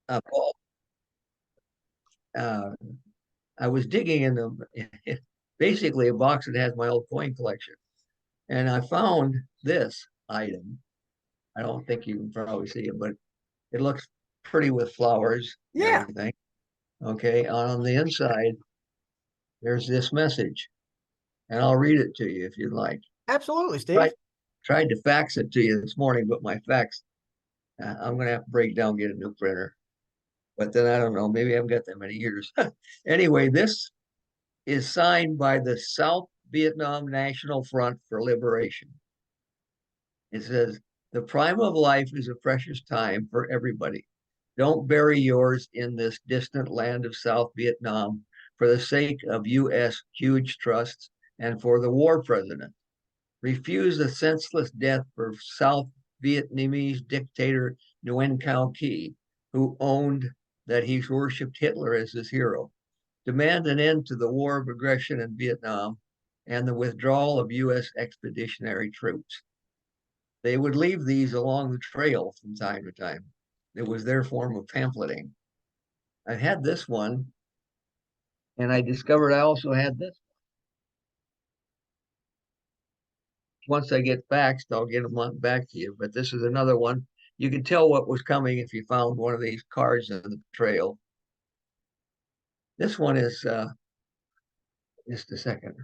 Paul, uh, I was digging in basically a box that has my old coin collection, and I found this item. I don't think you can probably see it, but it looks pretty with flowers and Yeah, everything. Okay, on the inside, there's this message, and I'll read it to you if you'd like. absolutely, Right, Steve. tried to fax it to you this morning, but my fax, I'm going to have to break down, get a new printer. But then I don't know, maybe I haven't got that many years. Anyway, this is signed by the South Vietnam National Front for Liberation. It says, the prime of life is a precious time for everybody. Don't bury yours in this distant land of South Vietnam for the sake of U.S. huge trusts and for the war president. Refuse a senseless death for South Vietnamese dictator Nguyen Cao Ki, who owned that he worshipped Hitler as his hero. Demand an end to the war of aggression in Vietnam and the withdrawal of U.S. expeditionary troops. They would leave these along the trail from time to time. It was their form of pamphleting. I had this one, and I discovered I also had this. Once I get faxed, I'll get them back to you. But this is another one. You can tell what was coming if you found one of these cards in the trail. This one is just a second.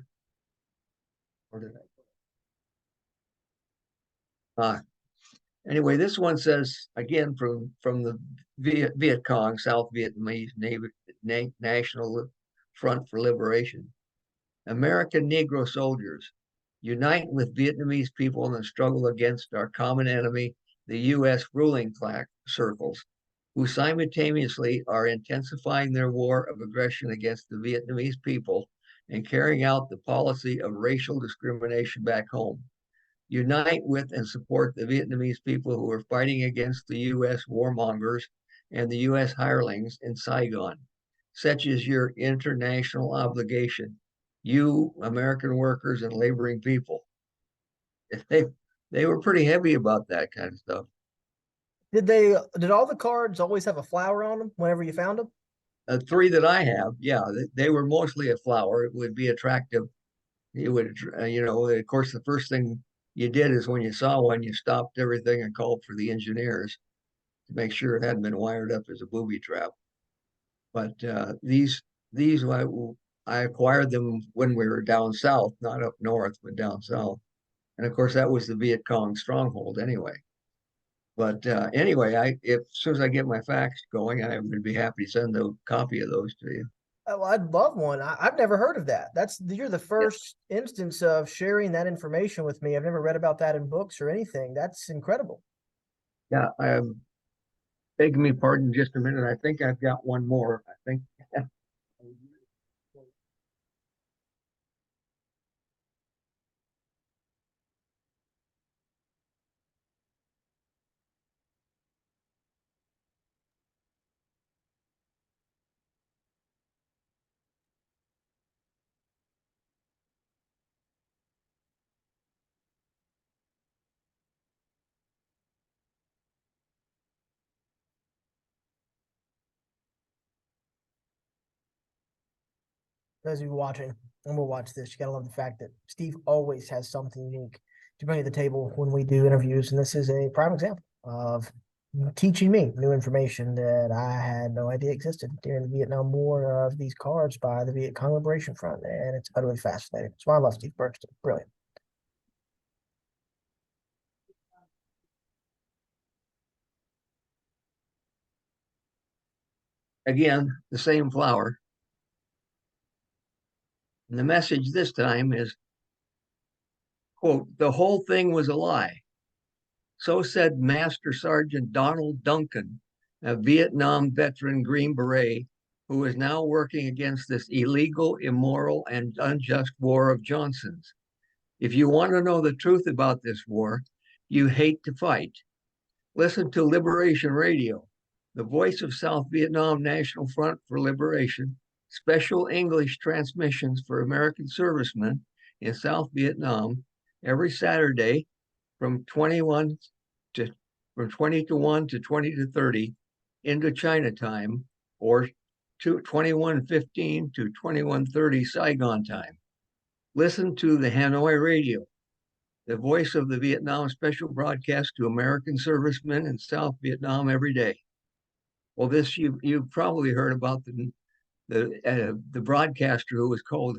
Where did I? Anyway, this one says again from the Viet Cong, South Vietnamese National Front for Liberation. American Negro soldiers, unite with Vietnamese people in the struggle against our common enemy, the U.S. ruling circles, who simultaneously are intensifying their war of aggression against the Vietnamese people and carrying out the policy of racial discrimination back home. Unite with and support the Vietnamese people who are fighting against the U.S. warmongers and the U.S. hirelings in Saigon. Such is your international obligation, you American workers and laboring people. They they were pretty heavy about that kind of stuff. Did all the cards always have a flower on them whenever you found them? Three that I have, yeah, they were mostly a flower. It would be attractive. It would, of course, the first thing you did is when you saw one, you stopped everything and called for the engineers to make sure it hadn't been wired up as a booby trap. But these I acquired them when we were down south, not up north, but down south. And of course, that was the Viet Cong stronghold anyway. But anyway, as soon as I get my fax going, I would be happy to send a copy of those to you. Oh, I'd love one. I've never heard of that. You're the Yeah, first instance of sharing that information with me. I've never read about that in books or anything. That's incredible. yeah. Beg me pardon, just a minute. I think I've got one more. I think Those of you watching, and we'll watch this. You gotta love the fact that Steve always has something unique to bring to the table when we do interviews, and this is a prime example of teaching me new information that I had no idea existed during the Vietnam War of these cards by the Viet Cong Liberation Front, and it's utterly fascinating. That's why I love Steve Bernston. Brilliant. again, the same flower. And the message this time is, quote, the whole thing was a lie. So said Master Sergeant Donald Duncan, a Vietnam veteran Green Beret, who is now working against this illegal, immoral, and unjust war of Johnson's. If you want to know the truth about this war, you hate to fight. Listen to Liberation Radio, the voice of South Vietnam National Front for Liberation, special English transmissions for American servicemen in South Vietnam every Saturday from 21 to from 20 to 1 to 20 to 30 Indochina time, or 21:15 to 21:30 Saigon time. Listen to the Hanoi radio, the voice of the Vietnam special broadcast to American servicemen in South Vietnam every day. Well, this you've probably heard about the broadcaster who was called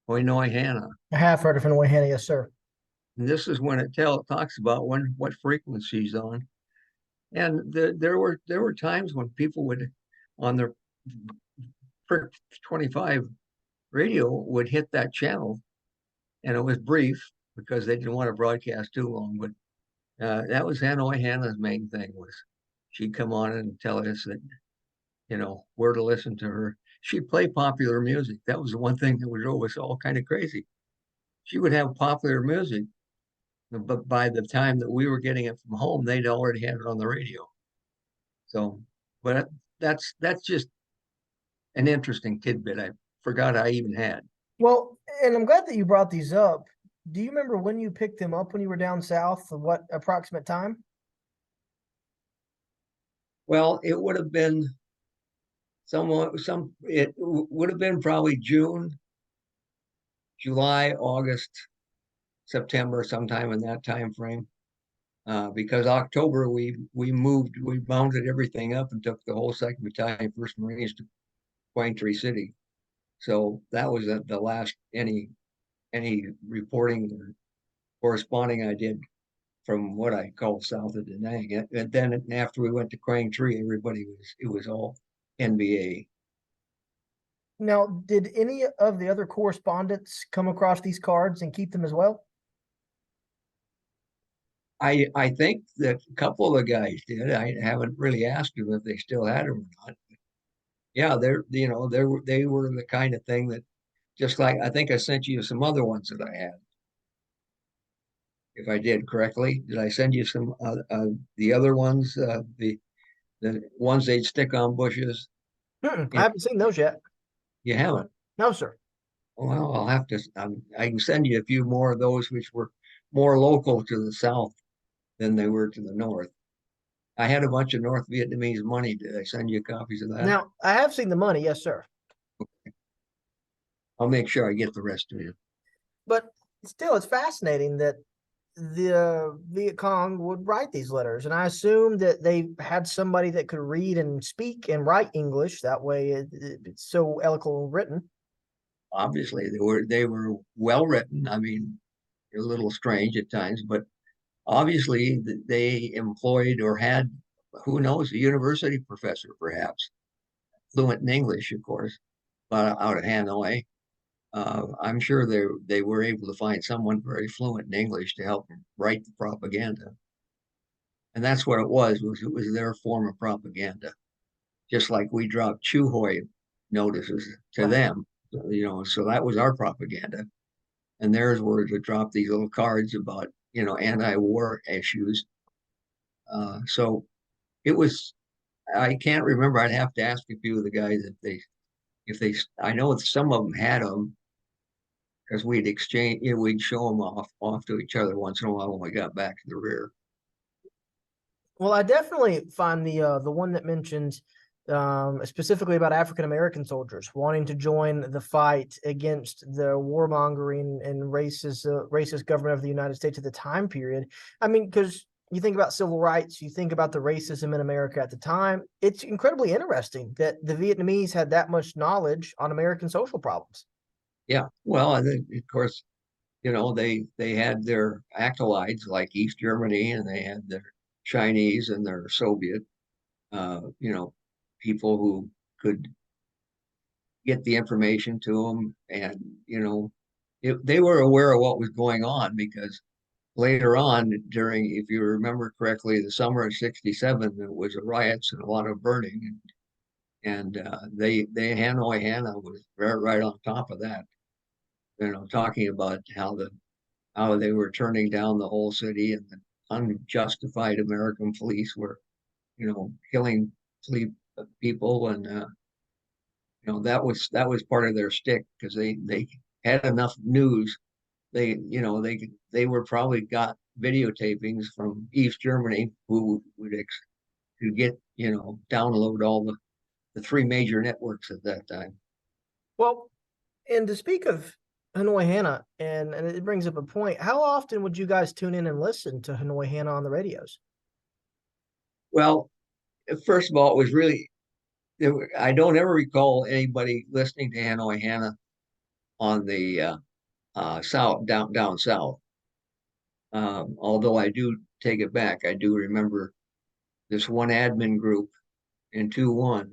Hanoi Hannah. I have heard of Hanoi Hannah, yes, sir. And this is when it talks about what frequencies on. And there were times when people would on their 25 radio would hit that channel, and it was brief because they didn't want to broadcast too long. But that was Hanoi Hannah's main thing, was she'd come on and tell us that where to listen to her. She'd play popular music. That was the one thing that drove us all kind of crazy. She would have popular music, but by the time that we were getting it from home, they'd already had it on the radio. So, but that's just an interesting tidbit I forgot I even had. Well, and I'm glad that you brought these up. Do you remember when you picked them up when you were down south? What approximate time? Well, it would have been it would have been probably June, July, August, September, sometime in that time frame. Because October we mounted everything up and took the whole Second Battalion, First Marines to Quang Tri City. So that was the last any reporting or corresponding I did from what I call south of Da Nang. And then after we went to Quang Tri, it was all NBA. Now, did any of the other correspondents come across these cards and keep them as well? I think that a couple of the guys did. I haven't really asked them if they still had them or not. But yeah, they were the kind of thing that, just like I think I sent you some other ones that I had. If I did correctly, did I send you some the other ones? The ones they'd stick on bushes. I You, haven't seen those yet. you haven't. No, sir. Well, I'll have to. I can send you a few more of those, which were more local to the south than they were to the north. I had a bunch of North Vietnamese money. Did I send you copies of that? Now, I have seen the money, yes, sir. I'll make sure I get the rest of you. But still, it's fascinating that the Viet Cong would write these letters. And I assume that they had somebody that could read and speak and write English. That way it's so eloquently written. Obviously, they were well written. I mean, they're a little strange at times, but obviously they employed or had, who knows, a university professor perhaps, fluent in English, of course, out of Hanoi. I'm sure they were able to find someone very fluent in English to help them write the propaganda. And that's what it was it was their form of propaganda. Just like we dropped Chuhoi notices to Right. them, so that was our propaganda. And theirs were to drop these little cards about, anti-war issues. So it was, I can't remember. I'd have to ask a few of the guys if they, I know some of them had them, because we'd show them off to each other once in a while when we got back to the rear. Well, I definitely find the one that mentions specifically about African American soldiers wanting to join the fight against the warmongering and racist government of the United States at the time period. I mean, because you think about civil rights, you think about the racism in America at the time. It's incredibly interesting that the Vietnamese had that much knowledge on American social problems. Yeah, well, and then, of course, they had their acolytes like East Germany, and they had their Chinese and their Soviet, people who could get the information to them, and they were aware of what was going on, because later on, if you remember correctly, the summer of '67, there was riots and a lot of burning, and they Hanoi Hannah was right on top of that, talking about how they were turning down the whole city, and the unjustified American police were, killing people, and that was part of their stick, because they had enough news. They were probably got videotapings from East Germany, who would to get, download all the three major networks at that time. Well, and to speak of Hanoi Hannah, and it brings up a point. How often would you guys tune in and listen to Hanoi Hannah on the radios? Well, first of all, it was really, I don't ever recall anybody listening to Hanoi Hannah on the south, down south. Although I do take it back, I do remember this one admin group in 2-1,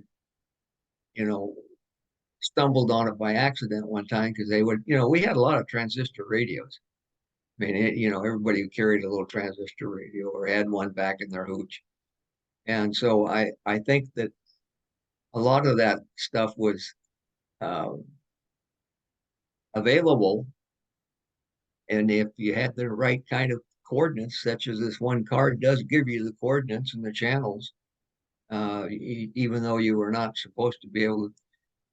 you know, stumbled on it by accident one time because they would, we had a lot of transistor radios. I mean, everybody carried a little transistor radio or had one back in their hooch. And so I think that a lot of that stuff was um, available. And if you had the right kind of coordinates, such as this one card does give you the coordinates and the channels, even though you were not supposed to be able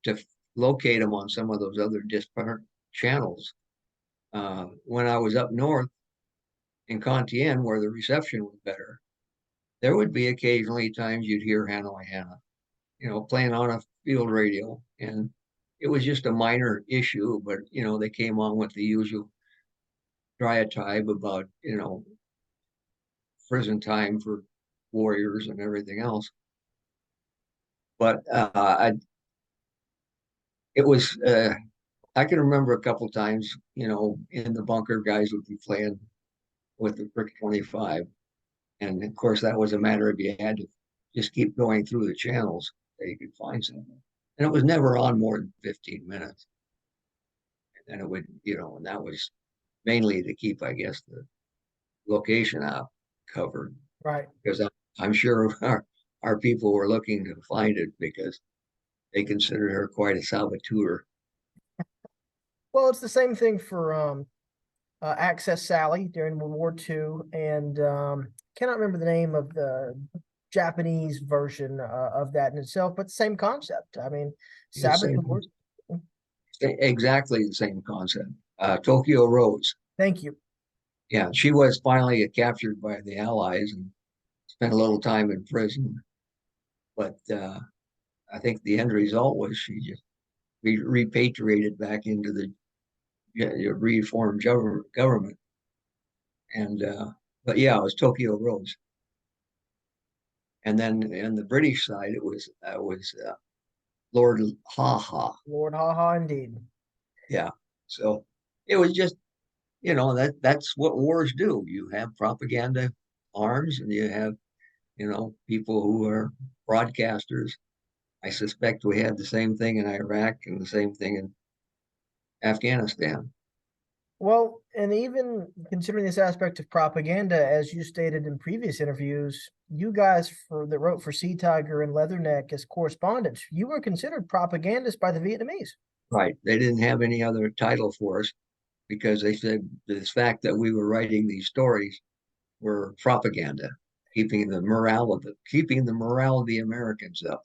to locate them on some of those other disparate channels. When I was up north in Contien, where the reception was better, there would be occasionally times you'd hear Hanoi Hannah, playing on a field radio. And it was just a minor issue, but, they came on with the usual diatribe about, prison time for warriors and everything else. But it was, I can remember a couple times, in the bunker, guys would be playing with the Brick 25. And of course, that was a matter of you had to just keep going through the channels that you could find something. And it was never on more than 15 minutes. And then it would, and that was mainly to keep, I guess, the location out covered. Right. Because I'm sure our people were looking to find it because they considered her quite a saboteur. Well, it's the same thing for Access Sally during World War II, and cannot remember the name of the Japanese version of that in itself, but same concept. I mean, saboteurs. Exactly the same concept. Tokyo Rose. Thank you. Yeah, she was finally captured by the Allies and spent a little time in prison. But I think the end result was she just repatriated back into the reformed government. And but yeah, it was Tokyo Rose. And then on the British side, it was Lord Haha. Lord Haha, indeed. Yeah. So it was just, that's what wars do. You have propaganda arms and you have, people who are broadcasters. I suspect we had the same thing in Iraq and the same thing in Afghanistan. Well, and even considering this aspect of propaganda, as you stated in previous interviews, you guys that wrote for Sea Tiger and Leatherneck as correspondents, you were considered propagandists by the Vietnamese. Right. They didn't have any other title for us because they said this fact that we were writing these stories were propaganda, keeping the morale of the Americans up.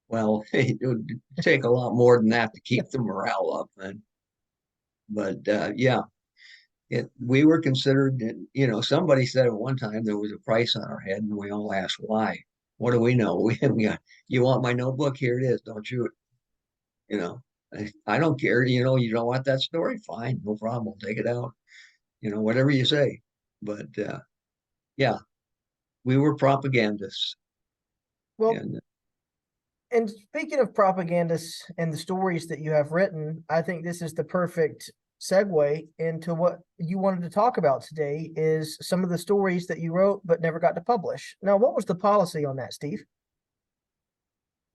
Well, it would take a lot more than that to keep the morale up. But yeah, we were considered, somebody said at one time there was a price on our head, and we all asked why. What do we know? We got, you want my notebook? Here it is. Don't shoot. You know, I don't care. You don't want that story? Fine, no problem. We'll take it out. Whatever you say. But yeah, we were propagandists. Well, And and speaking of propagandists and the stories that you have written, I think this is the perfect segue into what you wanted to talk about today is some of the stories that you wrote but never got to publish. Now, what was the policy on that, Steve?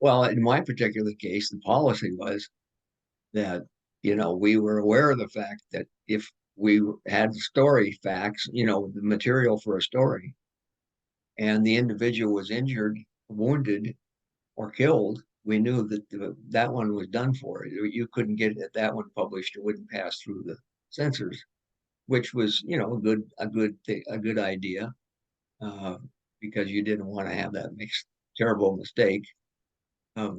well, in my particular case, the policy was that, we were aware of the fact that if we had story facts, the material for a story, and the individual was injured, wounded, or killed, we knew that that one was done for. You couldn't get that one published; it wouldn't pass through the censors, which was, a good idea, uh, because you didn't want to have that terrible mistake of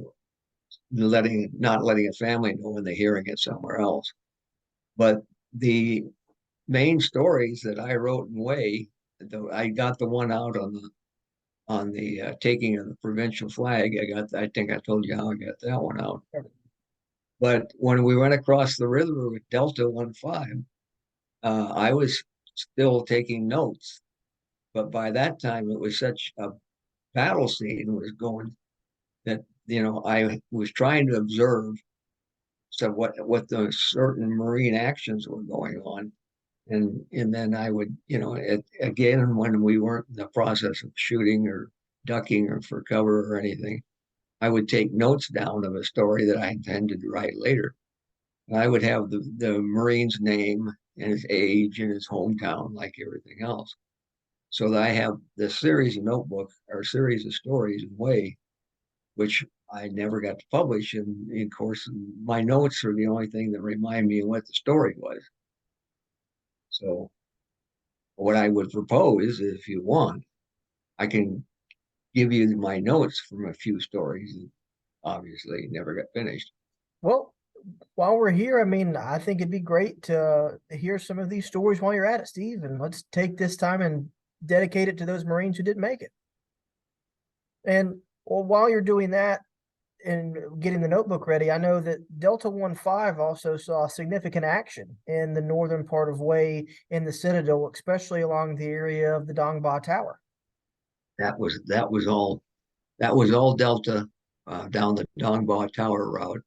not letting a family know when they're hearing it somewhere else. But the main stories that I wrote in Way, I got the one out on the taking of the provincial flag. I think I told you how I got that one out. But when we went across the river with Delta 15, I was still taking notes. But by that time, it was such a battle scene was going that I was trying to observe so what the certain marine actions were going on, and then I would again when we weren't in the process of shooting or ducking or for cover or anything, I would take notes down of a story that I intended to write later. And I would have the Marine's name and his age and his hometown like everything else. So that I have this series of notebook or series of stories in way, which I never got to publish. And of course, my notes are the only thing that remind me of what the story was. So what I would propose is if you want, I can give you my notes from a few stories that obviously never got finished. Well, while we're here, I mean, I think it'd be great to hear some of these stories while you're at it, Steve. And let's take this time and dedicate it to those Marines who didn't make it. And well, while you're doing that and getting the notebook ready, I know that Delta 15 also saw significant action in the northern part of Wei in the Citadel, especially along the area of the Dongba Tower. That was all Delta down the Dongba Tower route.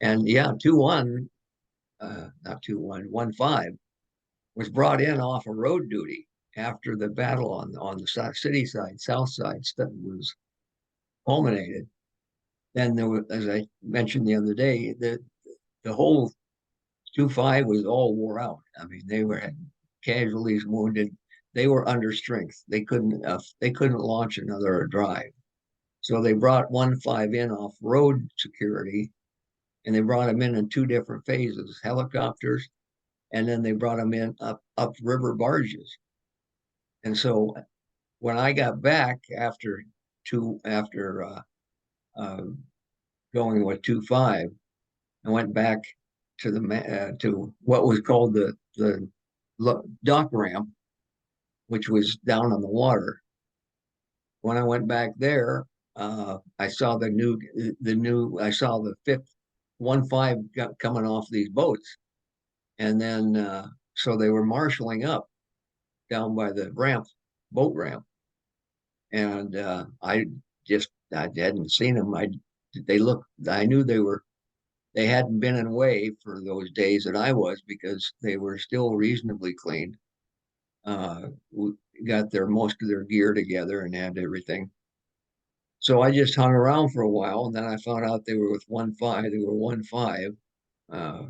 And yeah, 2-1, not 2-1, 1-5 was brought in off of road duty after the battle on the city side, south side was culminated. Then there was, as I mentioned the other day, the whole 2-5 was all wore out. I mean, they were had casualties, wounded. They were under strength. They couldn't launch another drive. So they brought 1-5 in off road security, and they brought them in two different phases: helicopters, and then they brought them in up river barges. And so when I got back after uh, going with 2-5, I went back to what was called the dock ramp, which was down on the water. When I went back there, I saw I saw the fifth 1-5 coming off these boats, and then so they were marshaling up down by the boat ramp, and I hadn't seen them. I knew they hadn't been in way for those days that I was because they were still reasonably clean. We got most of their gear together and had everything. So I just hung around for a while, and then I found out they were with 1-5. They were 1-5, uh,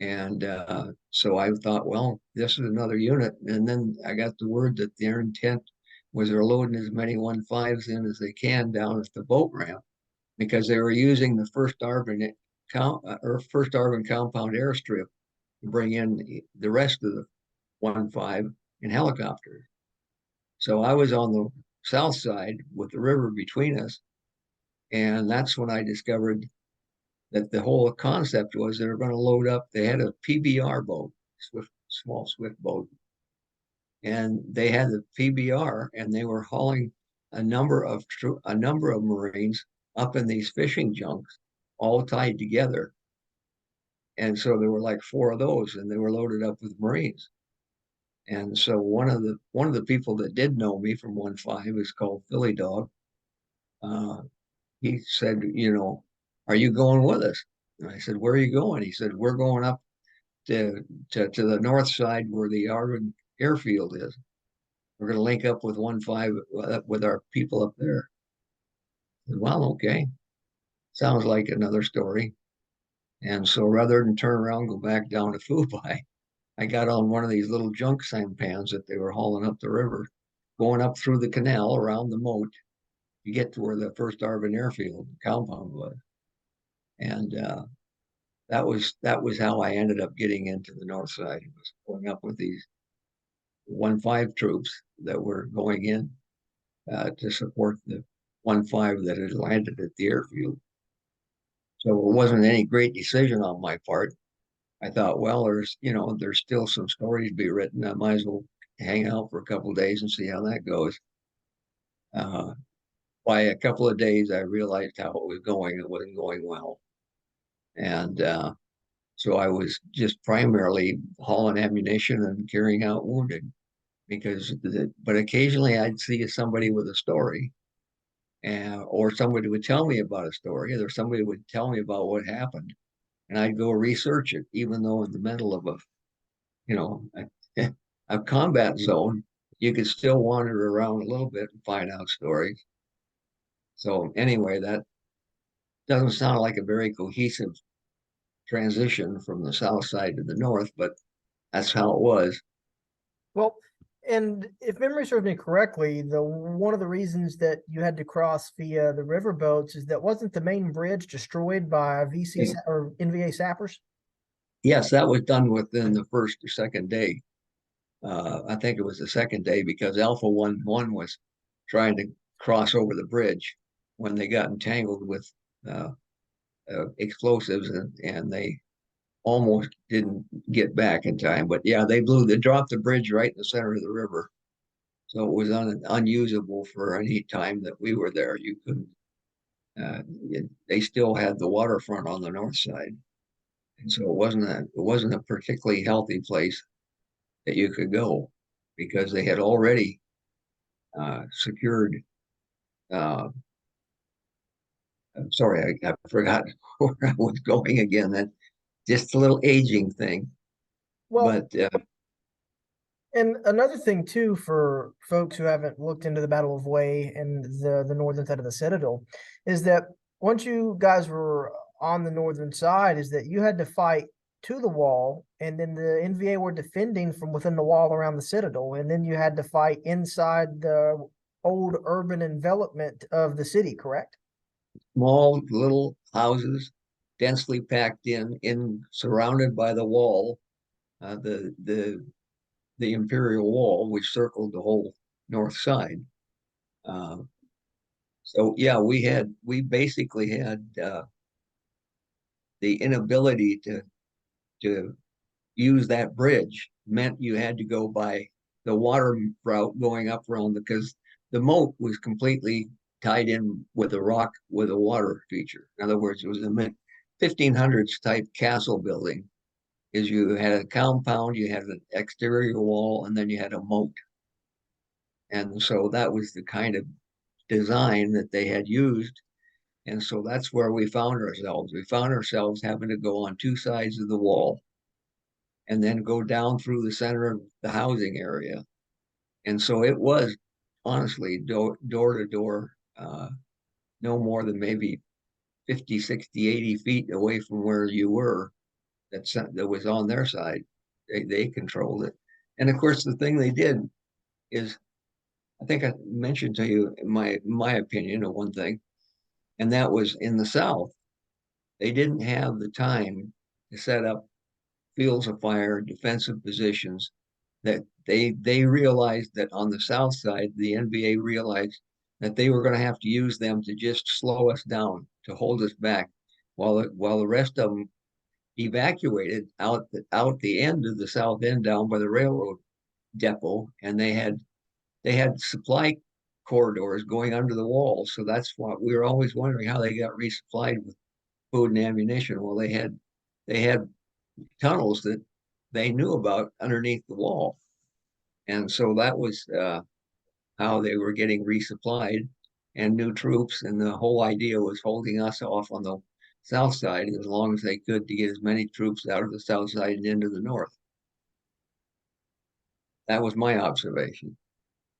and so I thought, well, this is another unit. And then I got the word that their intent was they're loading as many 1-5s in as they can down at the boat ramp because they were using the first Arvin compound airstrip to bring in the rest of the 1-5 in helicopters. So I was on the south side with the river between us, and that's when I discovered that the whole concept was they were going to load up. They had a PBR boat, small swift boat, and they had the PBR, and they were hauling a number of Marines up in these fishing junks, all tied together. And so there were like four of those, and they were loaded up with Marines. And so one of the people that did know me from 1-5 is called Philly Dog. Uh, he said, are you going with us? And I said, where are you going? He said, we're going up to the north side where the Arvin airfield is. We're going to link up with 1-5 with our people up there. I said, well, okay. Sounds like another story. And so rather than turn around and go back down to Fubai, I got on one of these little junk sampans that they were hauling up the river, going up through the canal around the moat to get to where the first Arvin airfield compound was. And that was how I ended up getting into the north side. It was going up with these 1-5 troops that were going in to support the 1-5 that had landed at the airfield. So it wasn't any great decision on my part. I thought, well, there's still some stories to be written. I might as well hang out for a couple of days and see how that goes. Uh, by a couple of days, I realized how it was going. It wasn't going well. And so I was just primarily hauling ammunition and carrying out wounded but occasionally I'd see somebody with a story, or somebody would tell me about a story, or somebody would tell me about what happened, and I'd go research it, even though in the middle of you know, a combat zone, you could still wander around a little bit and find out stories. So anyway, that doesn't sound like a very cohesive transition from the south side to the north, but that's how it was. Well, and if memory serves me correctly, the one of the reasons that you had to cross via the riverboats is that wasn't the main bridge destroyed by or NVA sappers? Yes, that was done within the first or second day. I think it was the second day because Alpha 1-1 was trying to cross over the bridge when they got entangled with uh, explosives, and they almost didn't get back in time. But yeah, they dropped the bridge right in the center of the river. So it was unusable for any time that we were there. You couldn't, they still had the waterfront on the north side. And so it wasn't a particularly healthy place that you could go because they had already secured. Uh, I'm sorry, I forgot where I was going again. That just a little aging thing, Well, but and another thing too, for folks who haven't looked into the Battle of Way and the northern side of the Citadel, is that once you guys were on the northern side, is that you had to fight to the wall, and then the NVA were defending from within the wall around the Citadel, and then you had to fight inside the old urban envelopment of the city, correct? small little houses, densely packed in surrounded by the wall, uh, the the the imperial wall, which circled the whole north side. Uh, so yeah, we basically had the inability to use that bridge meant you had to go by the water route going up around because the moat was completely tied in with a rock with a water feature. In other words, it was a mid 1500s type castle building. Is you had a compound, you had an exterior wall, and then you had a moat. And so that was the kind of design that they had used. And so that's where we found ourselves. We found ourselves having to go on two sides of the wall and then go down through the center of the housing area. And so it was honestly door to door, no more than maybe 50, 60, 80 feet away from where you were that was on their side. They controlled it. And of course, the thing they did is, I think I mentioned to you my opinion of one thing, and that was in the South, they didn't have the time to set up fields of fire, defensive positions that they realized that on the south side, the NBA realized that they were going to have to use them to just slow us down, to hold us back, while the rest of them evacuated out the end of the south end down by the railroad depot, and they had supply corridors going under the walls. So that's what we were always wondering how they got resupplied with food and ammunition. Well, they had tunnels that they knew about underneath the wall. And so that was how they were getting resupplied and new troops. And the whole idea was holding us off on the south side as long as they could to get as many troops out of the south side and into the north. That was my observation.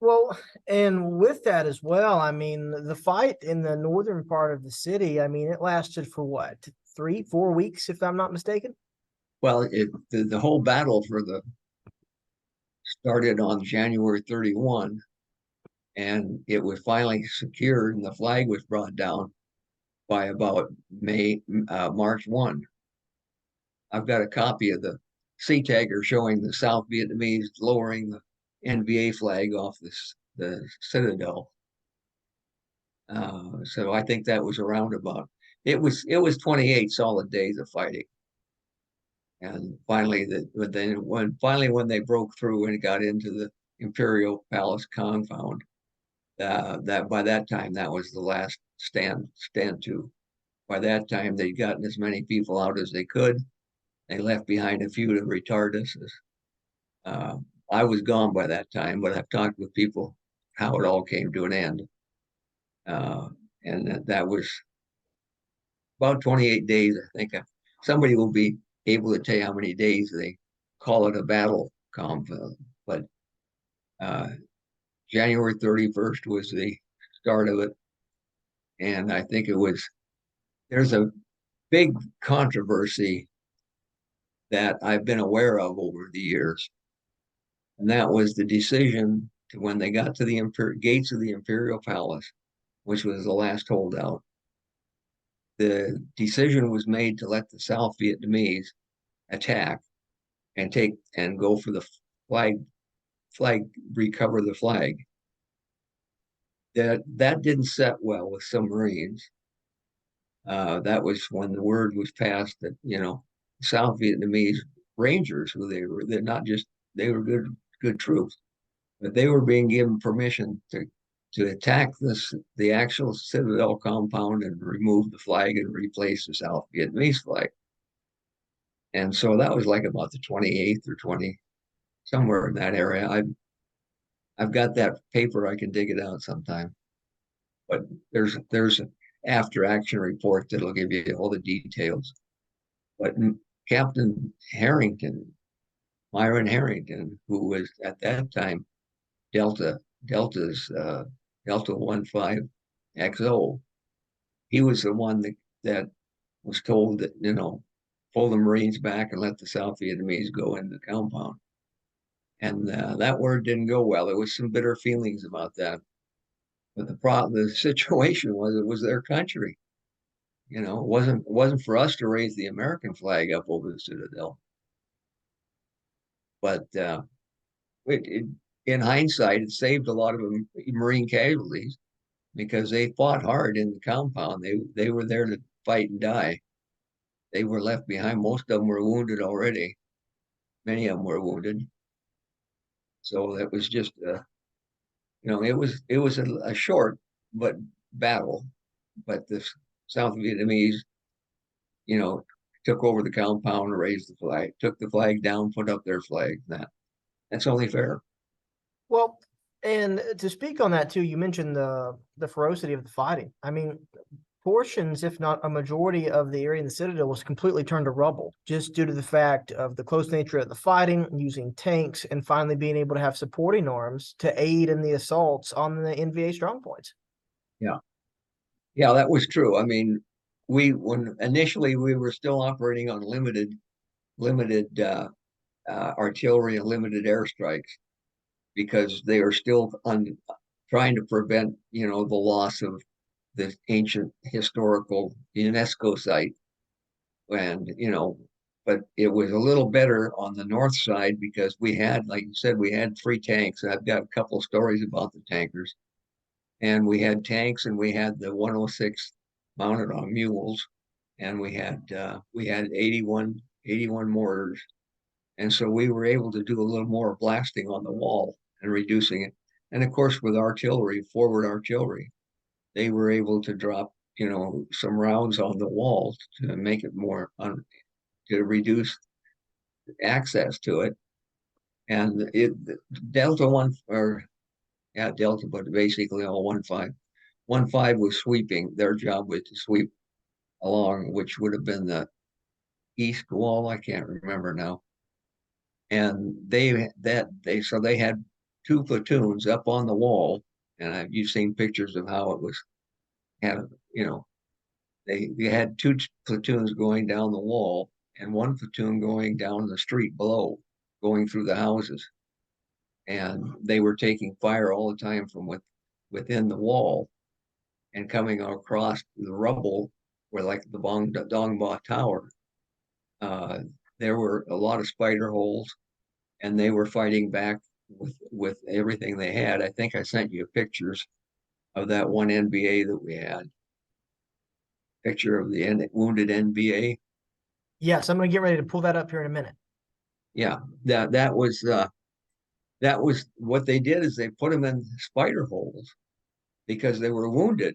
Well, and with that as well, I mean, the fight in the northern part of the city, I mean, it lasted for what, 3, 4 weeks, if I'm not mistaken? Well, the whole battle for the started on January 31, and it was finally secured, and the flag was brought down by about March 1. I've got a copy of the sea tagger showing the South Vietnamese lowering the NBA flag off the Citadel. So I think that was around about. It was 28 solid days of fighting, and finally when they broke through and got into the Imperial Palace compound, that by that time that was the last stand to. By that time, they'd gotten as many people out as they could. They left behind a few to retard us. Uh, I was gone by that time, but I've talked with people how it all came to an end. Uh, and that was about 28 days, I think. Somebody will be able to tell you how many days they call it a battle compound. But uh, January 31st was the start of it. And I think there's a big controversy that I've been aware of over the years. And that was the decision to when they got to the gates of the Imperial Palace, which was the last holdout. The decision was made to let the South Vietnamese attack and go for the recover the flag. That didn't set well with some Marines. That was when the word was passed that South Vietnamese Rangers, they're not just they were good troops, but they were being given permission to attack the actual Citadel compound and remove the flag and replace the South Vietnamese flag. And so that was like about the 28th or 20, somewhere in that area. I've got that paper. I can dig it out sometime. But there's an after action report that'll give you all the details. But Captain Harrington, Myron Harrington, who was at that time Delta's Delta 15 XO, he was the one that was told that pull the Marines back and let the South Vietnamese go into the compound. And that word didn't go well. There was some bitter feelings about that. But the situation was it was their country. It wasn't for us to raise the American flag up over the Citadel. But in hindsight, it saved a lot of Marine casualties because they fought hard in the compound. They were there to fight and die. They were left behind. Most of them were wounded already. Many of them were wounded. So that was just it was a short but battle. But the South Vietnamese, took over the compound, raised the flag, took the flag down, put up their flag. That's only fair. Well, and to speak on that too, you mentioned the ferocity of the fighting. I mean, portions, if not a majority of the area in the Citadel was completely turned to rubble just due to the fact of the close nature of the fighting, using tanks, and finally being able to have supporting arms to aid in the assaults on the NVA strongpoints. Yeah. Yeah, that was true. I mean, when initially we were still operating on limited artillery and limited airstrikes because they are still trying to prevent, the loss of this ancient historical UNESCO site. And, but it was a little better on the north side because we had, like you said, we had 3 tanks. I've got a couple of stories about the tankers. And we had tanks and we had the 106 mounted on mules. And we had 81 mortars. And so we were able to do a little more blasting on the wall and reducing it. And of course, with artillery, forward artillery, they were able to drop, some rounds on the walls to make it to reduce access to it. And Delta one or yeah, Delta, but basically all 1-5. 1-5 was sweeping. Their job was to sweep along, which would have been the east wall. I can't remember now. And so they had 2 platoons up on the wall, and you've seen pictures of how it was. Had they had 2 platoons going down the wall and 1 platoon going down the street below, going through the houses, and they were taking fire all the time from within the wall and coming across the rubble where like the Dongba Tower. Uh, there were a lot of spider holes and they were fighting back with everything they had. I think I sent you pictures of that one NBA that we had. Picture of the wounded NBA. Yes, I'm going to get ready to pull that up here in a minute. Yeah, that was what they did is they put them in spider holes because they were wounded,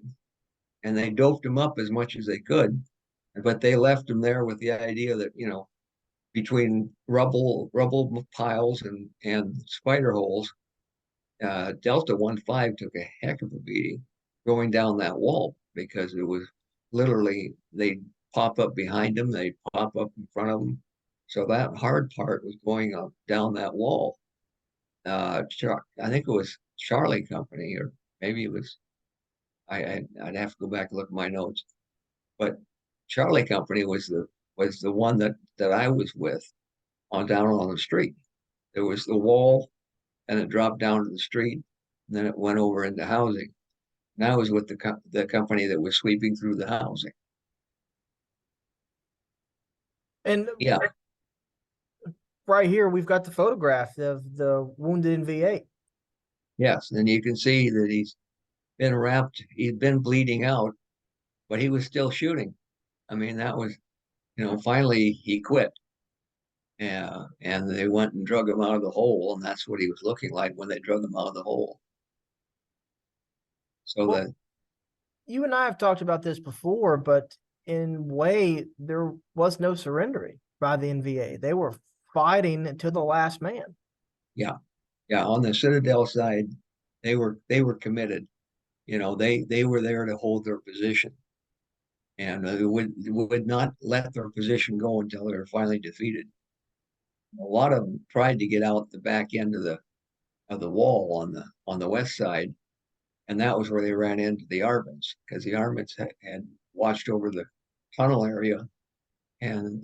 and they doped them up as much as they could, but they left them there with the idea that, between rubble piles and spider holes, Delta 15 took a heck of a beating going down that wall, because it was literally, they pop up behind them, they pop up in front of them. So that hard part was going up down that wall. I think it was Charlie Company, or maybe it was, I'd have to go back and look at my notes. But Charlie Company was the one that I was with on down on the street. There was the wall, and it dropped down to the street, and then it went over into housing. And I was with the company that was sweeping through the housing. And Yeah, right here, we've got the photograph of the wounded NVA. yes, and you can see that he'd been bleeding out, but he was still shooting. I mean, that was, finally he quit. Yeah, and they went and drug him out of the hole, and that's what he was looking like when they drug him out of the hole. So Well, that, you and I have talked about this before, but in a way, there was no surrendering by the NVA. They were fighting to the last man. yeah, yeah, on the Citadel side, they were committed. They were there to hold their position, and would not let their position go until they were finally defeated. A lot of them tried to get out the back end of the wall on the west side, and that was where they ran into the Arments, because the Arments had watched over the tunnel area and,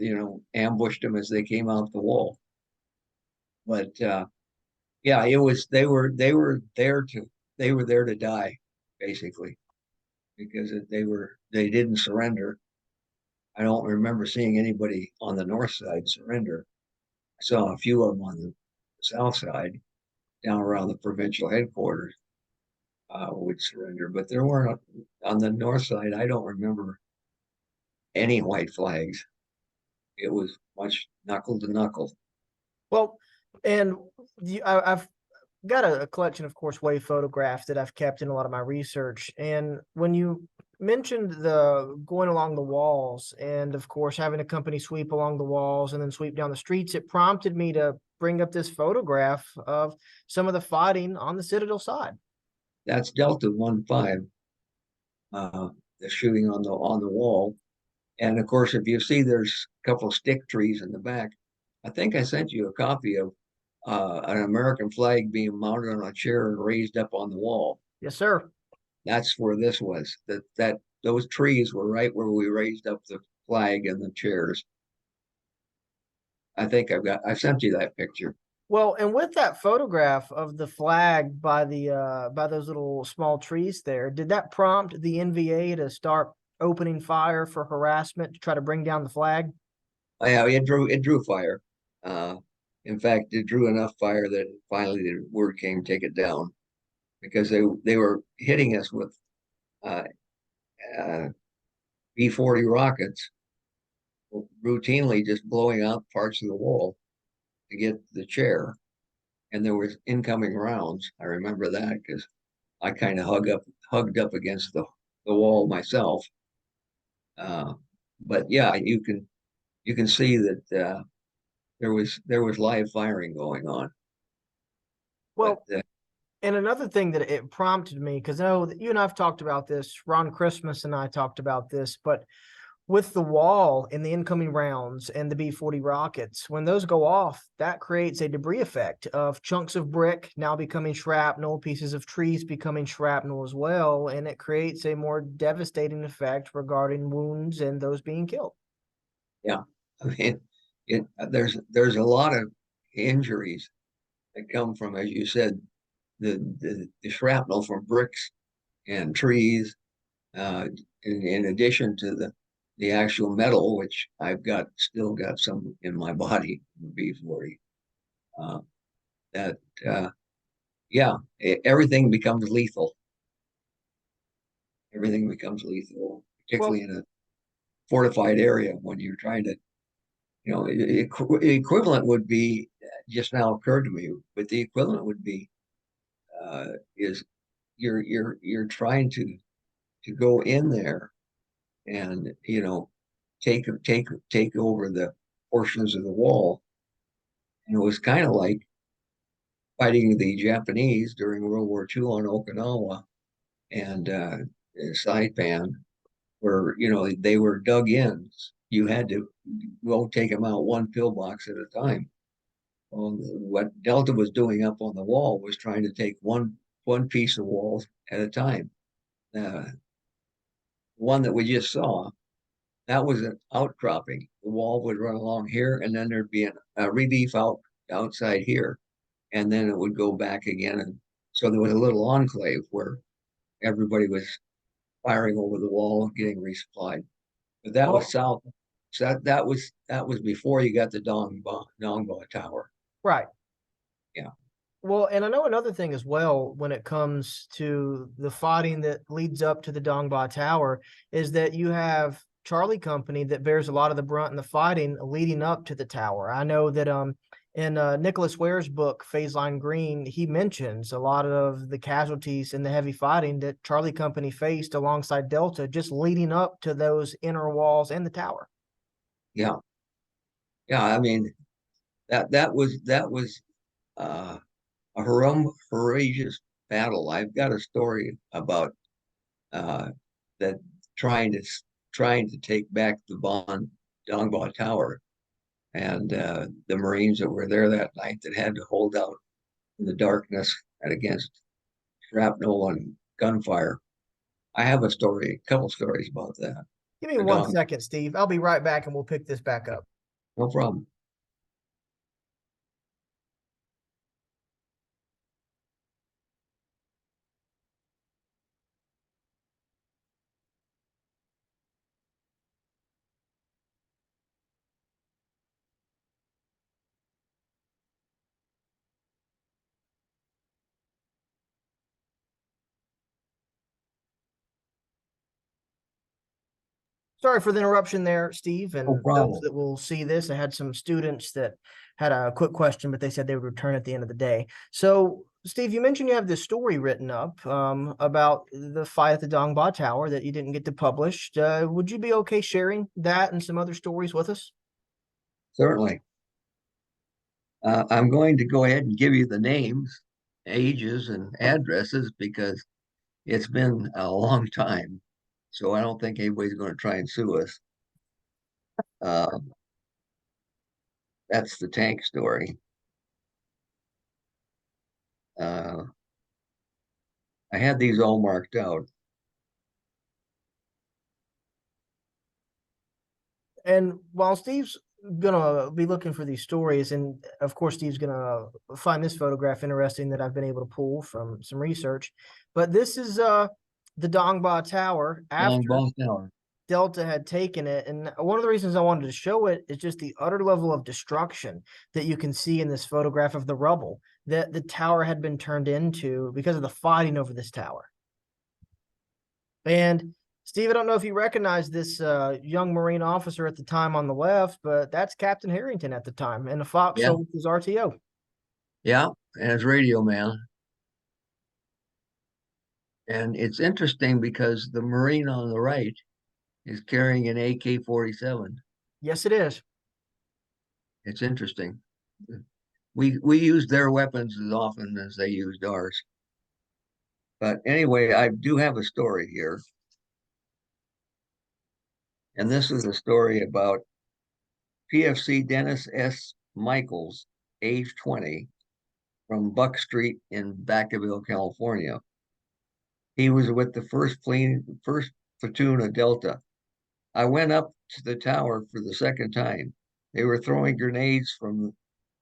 ambushed them as they came out the wall. But yeah, it was they were there to die, basically, because they didn't surrender. I don't remember seeing anybody on the north side surrender. I saw a few of them on the south side, down around the provincial headquarters, would surrender, but there weren't on the north side. I don't remember any white flags. It was much knuckle to knuckle. Well, and I've got a collection of course wave photographs that I've kept in a lot of my research. And when you mentioned the going along the walls and of course having a company sweep along the walls and then sweep down the streets, it prompted me to bring up this photograph of some of the fighting on the Citadel side. That's Delta 15, the shooting on the wall. And of course, if you see, there's a couple of stick trees in the back. I think I sent you a copy of an American flag being mounted on a chair and raised up on the wall. Yes, sir. That's where this was. That those trees were right where we raised up the flag and the chairs. I sent you that picture. Well, and with that photograph of the flag by those little small trees there, did that prompt the NVA to start opening fire for harassment to try to bring down the flag? Yeah, it drew fire. Uh, in fact, it drew enough fire that finally the word came, take it down, because they were hitting us with uh, uh, B-40 rockets, routinely just blowing out parts of the wall to get the chair. And there was incoming rounds. I remember that because I kind of hugged up against the wall myself. Uh, but yeah, you can see that there was live firing going on. But Well, and another thing that it prompted me, because I know that you and I've talked about this, Ron Christmas and I talked about this, but with the wall and the incoming rounds and the B-40 rockets, when those go off, that creates a debris effect of chunks of brick now becoming shrapnel, pieces of trees becoming shrapnel as well, and it creates a more devastating effect regarding wounds and those being killed. yeah, I mean, there's a lot of injuries that come from, as you said, the shrapnel from bricks and trees, in addition to the actual metal, which I've still got some in my body, B-40. Uh, that yeah, everything becomes lethal. Everything becomes lethal, Well, particularly in a fortified area when you're trying to, equivalent would be, just now occurred to me, but the equivalent would be, is you're trying to go in there and take over the portions of the wall. And it was kind of like fighting the Japanese during World War II on Okinawa and Saipan, where they were dug in. You had to go take them out one pillbox at a time. What Delta was doing up on the wall was trying to take one piece of wall at a time. Uh, one that we just saw, that was an outcropping. The wall would run along here, and then there'd be a relief outside here, and then it would go back again. And so there was a little enclave where everybody was firing over the wall, getting resupplied. But that was Well, south. So that was before you got the Dongba Tower. right. Yeah, Well, and I know another thing as well when it comes to the fighting that leads up to the Dongba Tower is that you have Charlie Company that bears a lot of the brunt in the fighting leading up to the tower. I know that in Nicholas Ware's book, Phase Line Green, he mentions a lot of the casualties in the heavy fighting that Charlie Company faced alongside Delta just leading up to those inner walls and the tower. yeah, yeah. I mean that was uh, a courageous battle. I've got a story about uh, that trying to trying to take back the Dongba Tower, and the Marines that were there that night that had to hold out in the darkness and against shrapnel and gunfire. I have a couple stories about that. Give me The one Dong, second, Steve. I'll be right back and we'll pick this back up. no problem. Sorry for the interruption there, Steve. No And those problem. that will see this, I had some students that had a quick question, but they said they would return at the end of the day. So, Steve, you mentioned you have this story written up about the fight at the Dongba Tower that you didn't get to publish. Would you be okay sharing that and some other stories with us? Certainly. I'm going to go ahead and give you the names, ages, and addresses because it's been a long time. So I don't think anybody's going to try and sue us. Uh, that's the tank story. Uh, I had these all marked out. And while Steve's gonna be looking for these stories, and of course Steve's gonna find this photograph interesting that I've been able to pull from some research. But this is the Dongba Tower Long after Boss Tower. Delta had taken it. And one of the reasons I wanted to show it is just the utter level of destruction that you can see in this photograph of the rubble that the tower had been turned into because of the fighting over this tower. And Steve, I don't know if you recognize this young Marine officer at the time on the left, but that's Captain Harrington at the time in a Yeah, foxhole with his RTO. yeah, and it's Radio Man. And it's interesting because the Marine on the right is carrying an AK-47. Yes, it is. It's interesting. We use their weapons as often as they used ours. But anyway, I do have a story here. And this is a story about PFC Dennis S. Michaels, age 20, from Buck Street in Vacaville, California. He was with the first platoon of Delta. I went up to the tower for the second time. They were throwing grenades from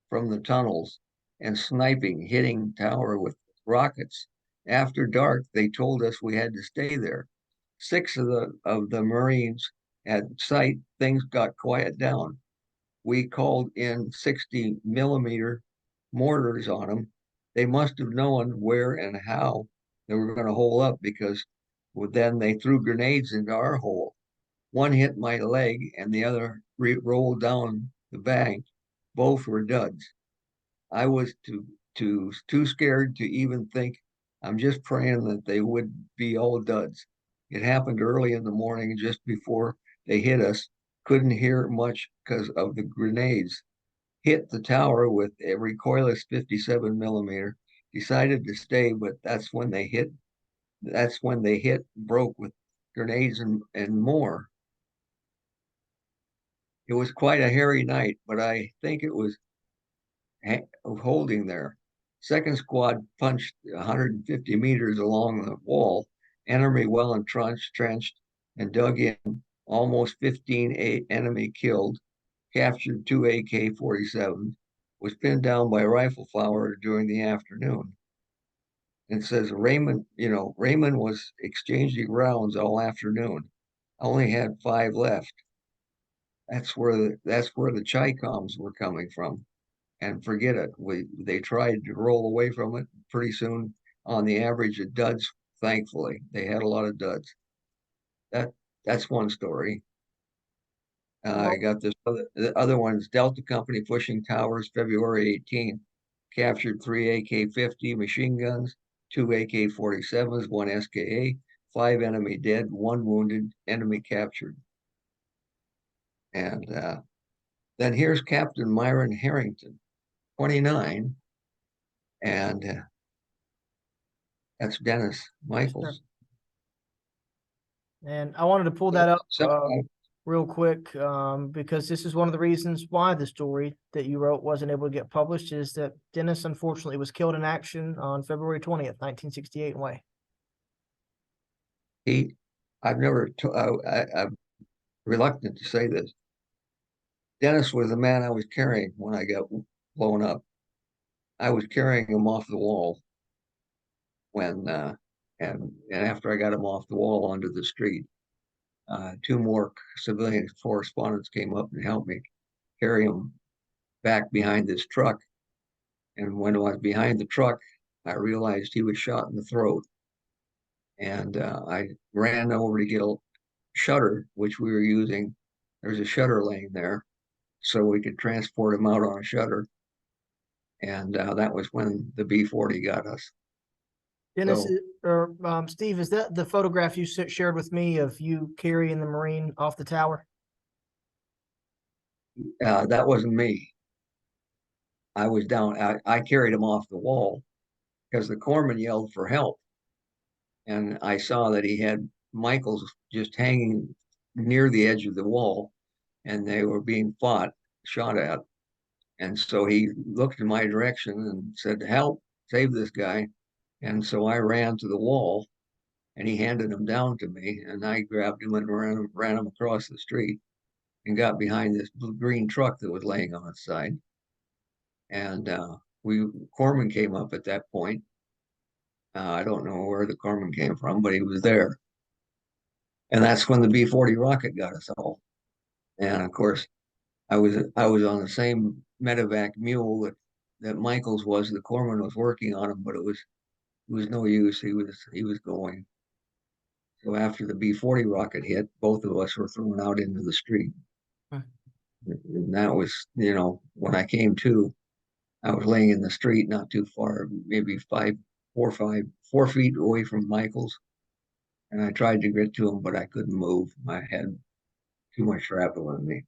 the tunnels and sniping, hitting tower with rockets. After dark, they told us we had to stay there. Six of the Marines at sight, things got quiet down. We called in 60 millimeter mortars on them. They must have known where and how they were going to hole up because then they threw grenades into our hole. One hit my leg and the other rolled down the bank. Both were duds. I was too scared to even think I'm just praying that they would be all duds. It happened early in the morning, just before they hit us. Couldn't hear much because of the grenades. Hit the tower with a recoilless 57 millimeter. Decided to stay, but that's when they hit. That's when they hit, broke with grenades and more. It was quite a hairy night, but I think it was holding there. Second squad punched 150 meters along the wall, enemy well entrenched, and dug in. Almost 15 enemy killed, captured 2 AK-47s, was pinned down by rifle fire during the afternoon. And says Raymond was exchanging rounds all afternoon. Only had 5 left. That's where the Chi-Coms were coming from. And forget it. They tried to roll away from it. Pretty soon, on the average, of duds. Thankfully, they had a lot of duds. That that's one story. I Well, got the other one's Delta Company pushing towers, February 18th. Captured 3 AK-50 machine guns, 2 AK-47s, 1 SKA, 5 enemy dead, 1 wounded, enemy captured. And then here's Captain Myron Harrington, 29, and that's Dennis sure. Michaels. And I wanted to pull that up Some, real quick because this is one of the reasons why the story that you wrote wasn't able to get published is that Dennis unfortunately was killed in action on February 20th, 1968 in Way. he, I've never, I'm reluctant to say this. Dennis was the man I was carrying when I got blown up. I was carrying him off the wall when, and after I got him off the wall onto the street, 2 more civilian correspondents came up and helped me carry him back behind this truck. And when I was behind the truck, I realized he was shot in the throat. And I ran over to get a shutter, which we were using. There's a shutter laying there, so we could transport him out on a shutter. And that was when the B-40 got us. Dennis, So or Steve, is that the photograph you shared with me of you carrying the Marine off the tower? that wasn't me. I was down. I carried him off the wall because the corpsman yelled for help. And I saw that he had Michaels just hanging near the edge of the wall, and they were being shot at. And so he looked in my direction and said, "Help, save this guy." And so I ran to the wall, and he handed him down to me, and I grabbed him and ran him across the street and got behind this green truck that was laying on its side. And Corman came up at that point. I don't know where the Corman came from, but he was there. And that's when the B-40 rocket got us all. And of course, I was on the same medevac mule that Michaels was. The corpsman was working on him, but it was no use. He was going. So after the B-40 rocket hit, both of us were thrown out into the street. Hmm. And that was, when I came to, I was laying in the street, not too far, maybe 4 feet away from Michaels. And I tried to get to him, but I couldn't move. I had too much shrapnel in me.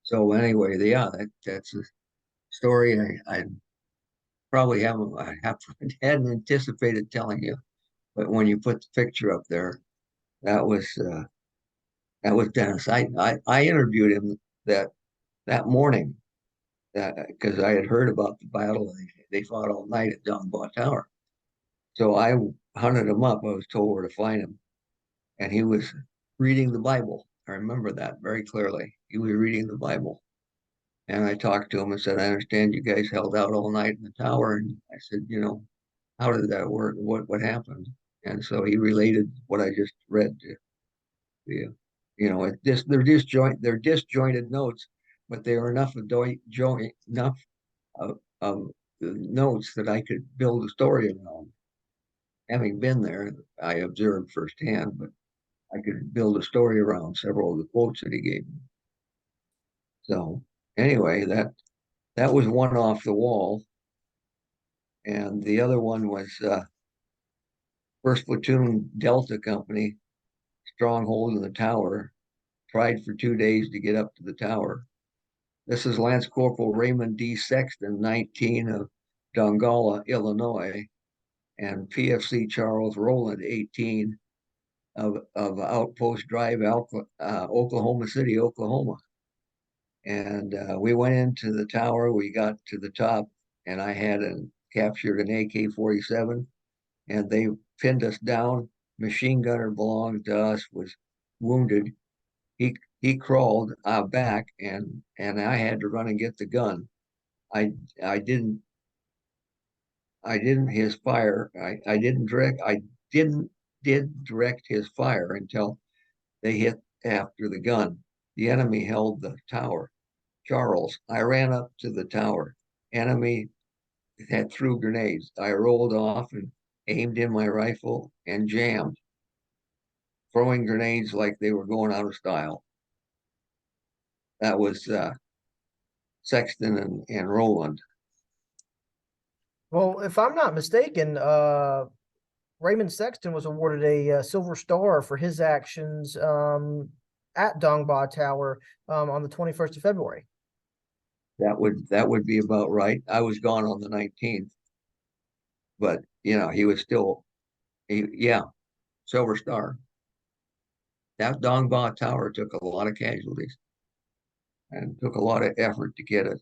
So anyway, yeah, that's a story I probably hadn't anticipated telling you, but when you put the picture up there, that was uh, that was Dennis. I interviewed him that morning because I had heard about the battle. They fought all night at Donbaugh Tower, so I hunted him up. I was told where to find him, and he was reading the Bible. I remember that very clearly. He was reading the Bible. And I talked to him and said, "I understand you guys held out all night in the tower." And I said, "How did that work? What happened?" And so he related what I just read to you. They're disjointed notes, but they are enough of the notes that I could build a story around. Having been there, I observed firsthand, but I could build a story around several of the quotes that he gave me. So anyway, that was one off the wall. And the other one was First Platoon Delta Company, stronghold in the tower, tried for 2 days to get up to the tower. This is Lance Corporal Raymond D. Sexton, 19 of Dongala, Illinois, and PFC Charles Rowland, 18 of Outpost Drive, Oklahoma City, Oklahoma. And we went into the tower. We got to the top, and I had captured an AK-47, and they pinned us down. Machine gunner belonged to us was wounded. He crawled back, and I had to run and get the gun. I I didn't I didn't his fire. I didn't direct. I didn't did direct his fire until they hit after the gun. The enemy held the tower. Charles, I ran up to the tower. Enemy had threw grenades. I rolled off and aimed in my rifle and jammed, throwing grenades like they were going out of style. That was Sexton and Rowland. Well, if I'm not mistaken, Raymond Sexton was awarded a Silver Star for his actions at Dongba Tower on the 21st of February. That would be about right. I was gone on the 19th, but he was still, yeah, Silver Star. That Dongba Tower took a lot of casualties and took a lot of effort to get it.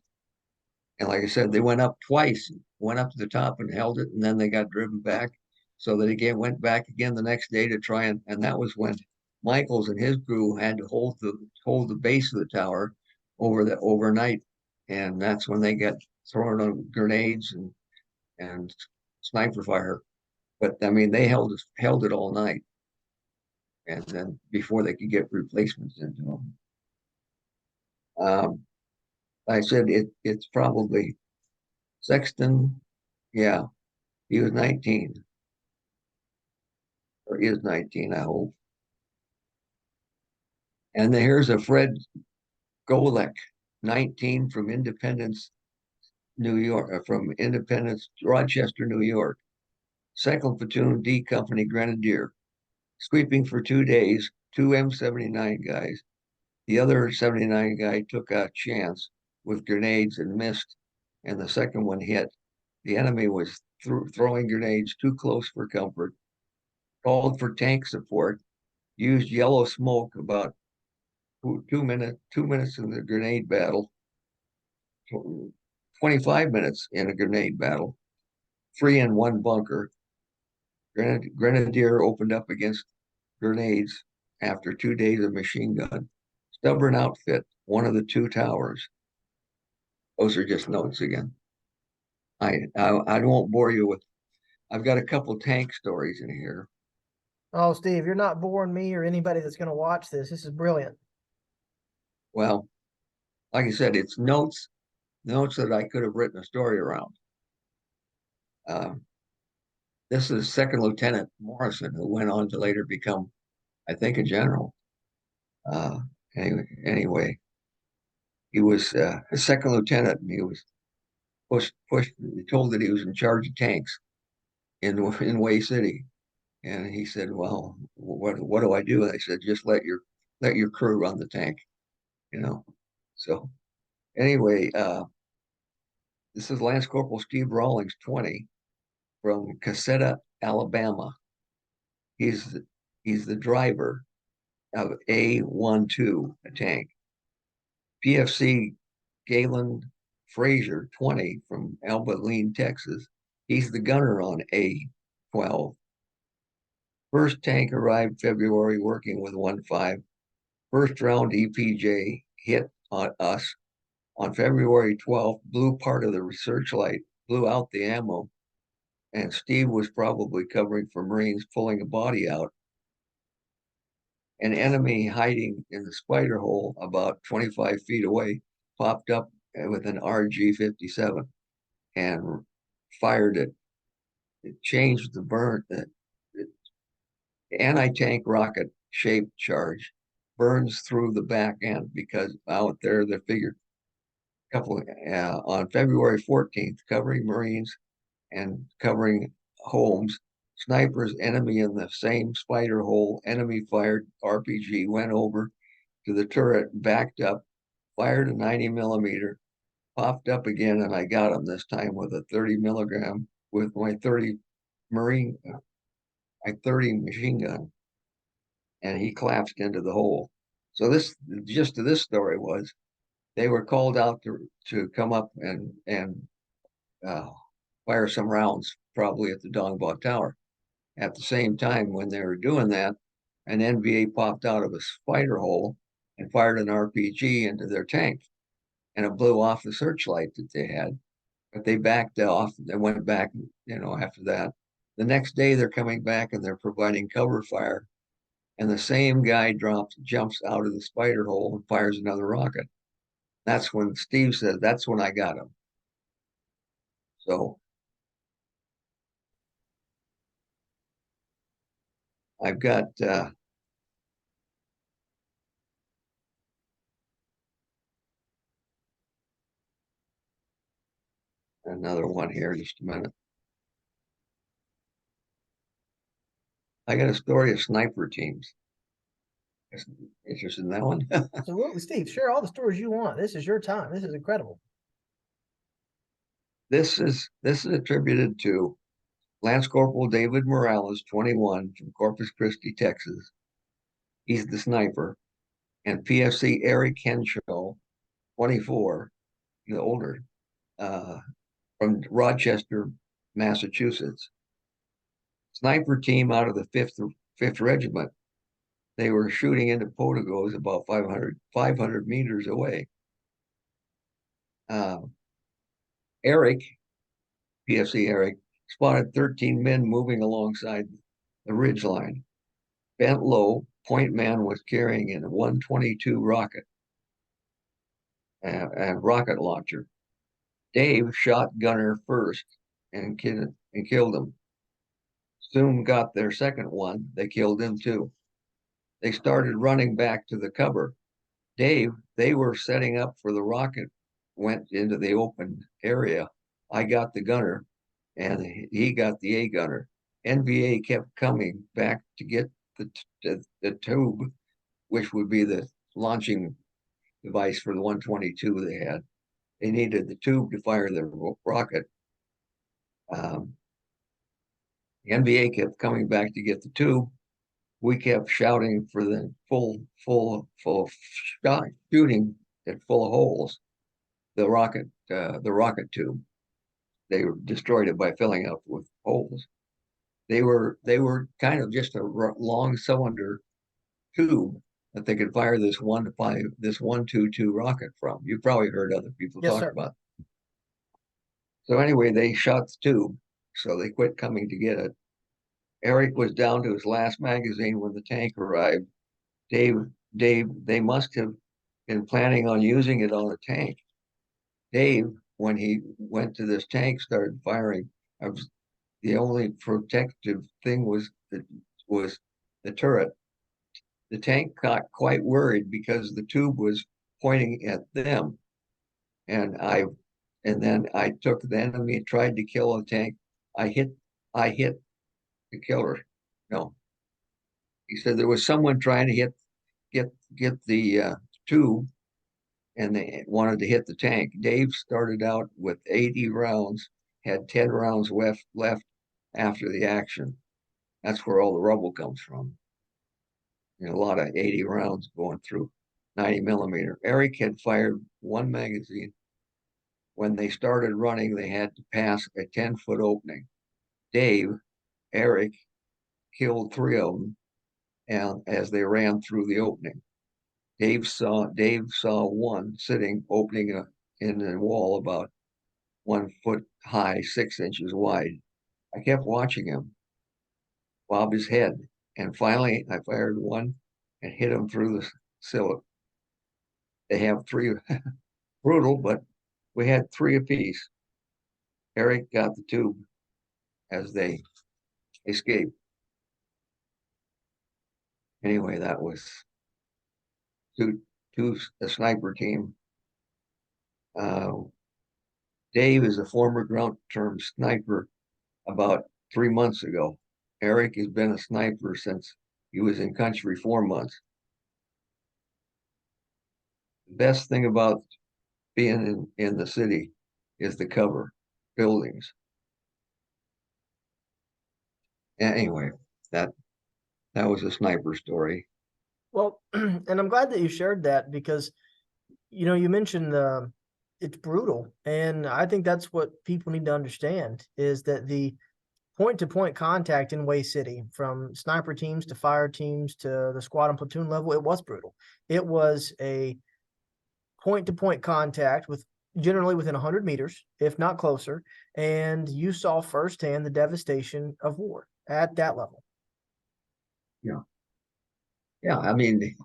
And like I said, they went up twice, went up to the top and held it, and then they got driven back. So they again went back again the next day to try and that was when Michaels and his crew had to hold the base of the tower overnight, and that's when they got thrown on grenades and sniper fire. But I mean, they held it all night, and then before they could get replacements into them. I said it's probably Sexton. Yeah, he was 19 or is 19, I hope. And then here's a Fred Golek, 19 from Independence, New York, from Independence, Rochester, New York. Second Platoon D Company Grenadier, sweeping for 2 days, two M79 guys. The other 79 guy took a chance with grenades and missed, and the second one hit. The enemy was throwing grenades too close for comfort, called for tank support, used yellow smoke about 2 minutes in the grenade battle, 25 minutes in a grenade battle, 3 in 1 bunker. Grenadier opened up against grenades after 2 days of machine gun. Stubborn outfit, one of the 2 towers. Those are just notes again. I won't bore you with. I've got a couple tank stories in here. Oh, Steve, you're not boring me or anybody that's going to watch this. This is brilliant. Well, like I said, it's notes that I could have written a story around. This is Second Lieutenant Morrison, who went on to later become, I think, a general. Uh, anyway, he was a second lieutenant, and he was pushed, told that he was in charge of tanks in Way City, and he said, "Well, what do I do?" And I said, "Just let your crew run the tank," you know. So anyway, this is Lance Corporal Steve Rawlings, 20, from Caseta, Alabama. He's he's the driver of A12, a tank. PFC Galen Frazier, 20, from Albaline, Texas. He's the gunner on A12. First tank arrived February working with 1-5. First round EPJ hit on us on February 12th, blew part of the research light, blew out the ammo, and Steve was probably covering for Marines pulling a body out. An enemy hiding in the spider hole about 25 feet away popped up with an RG-57 and fired it. It changed the anti-tank rocket shaped charge burns through the back end because out there they figured couple on February 14th, covering Marines and covering homes. snipers, enemy in the same spider hole, enemy fired RPG, went over to the turret, backed up, fired a 90 millimeter, popped up again, and I got him this time with a 30 milligram with my 30 Marine, my 30 machine gun, and he collapsed into the hole. So this the gist of this story was they were called out to come up and uh, fire some rounds, probably at the Dongbot Tower. At the same time, when they were doing that, an NVA popped out of a spider hole and fired an RPG into their tank, and it blew off the searchlight that they had. But they backed off. They went back, after that. The next day, they're coming back and they're providing cover fire. And the same guy jumps out of the spider hole and fires another rocket. That's when Steve said, "That's when I got him." So I've got another one here. Just a minute. I got a story of sniper teams. Interested in that one? Absolutely, Steve. Share all the stories you want. This is your time. This is incredible. This is attributed to Lance Corporal David Morales, 21, from Corpus Christi, Texas. He's the sniper. And PFC Eric Henshaw, 24, the older, from Rochester, Massachusetts. Sniper team out of the 5th Regiment. They were shooting into Potigos about 500 meters away. Eric, PFC Eric, spotted 13 men moving alongside the ridge line. Bent low, point man was carrying a 122 rocket and rocket launcher. Dave shot gunner first and killed him. Soon got their second one. They killed him too. They started running back to the cover. Dave, they were setting up for the rocket, went into the open area. I got the gunner and he got the A gunner. NVA kept coming back to get the tube, which would be the launching device for the 122 they had. They needed the tube to fire the rocket. The NVA kept coming back to get the tube. We kept shouting for the full shot, shooting at full of holes. The rocket tube. They destroyed it by filling up with holes. They were kind of just a long cylinder tube that they could fire this 122 rocket from. You've probably heard other people Yes, talk sir. about. So anyway, they shot the tube, so they quit coming to get it. Eric was down to his last magazine when the tank arrived. Dave, they must have been planning on using it on a tank. Dave, when he went to this tank, started firing. The only protective thing was the turret. The tank got quite worried because the tube was pointing at them, and then I took the enemy and tried to kill the tank. I hit the killer. No, he said there was someone trying to get the tube, and they wanted to hit the tank. Dave started out with 80 rounds, had 10 rounds left after the action. That's where all the rubble comes from. A lot of 80 rounds going through 90 millimeter. Eric had fired one magazine. When they started running, they had to pass a 10-foot opening. Dave, Eric killed 3 of them, and as they ran through the opening, Dave saw one sitting opening in a wall about 1 foot high, 6 inches wide. I kept watching him bob his head, and finally I fired one and hit him through the cylinder. They have 3 brutal, but we had 3 apiece. Eric got the tube as they escaped. Anyway, that was a sniper team. Uh, Dave is a former ground term sniper about 3 months ago. Eric has been a sniper since he was in country 4 months. The best thing about being in the city is the cover, buildings. Anyway, that that was a sniper story. Well, and I'm glad that you shared that because, you mentioned it's brutal. And I think that's what people need to understand is that the point to point contact in Way City, from sniper teams to fire teams to the squad and platoon level, it was brutal. It was a point to point contact with generally within 100 meters, if not closer. And you saw firsthand the devastation of war at that level. Yeah, yeah. I mean,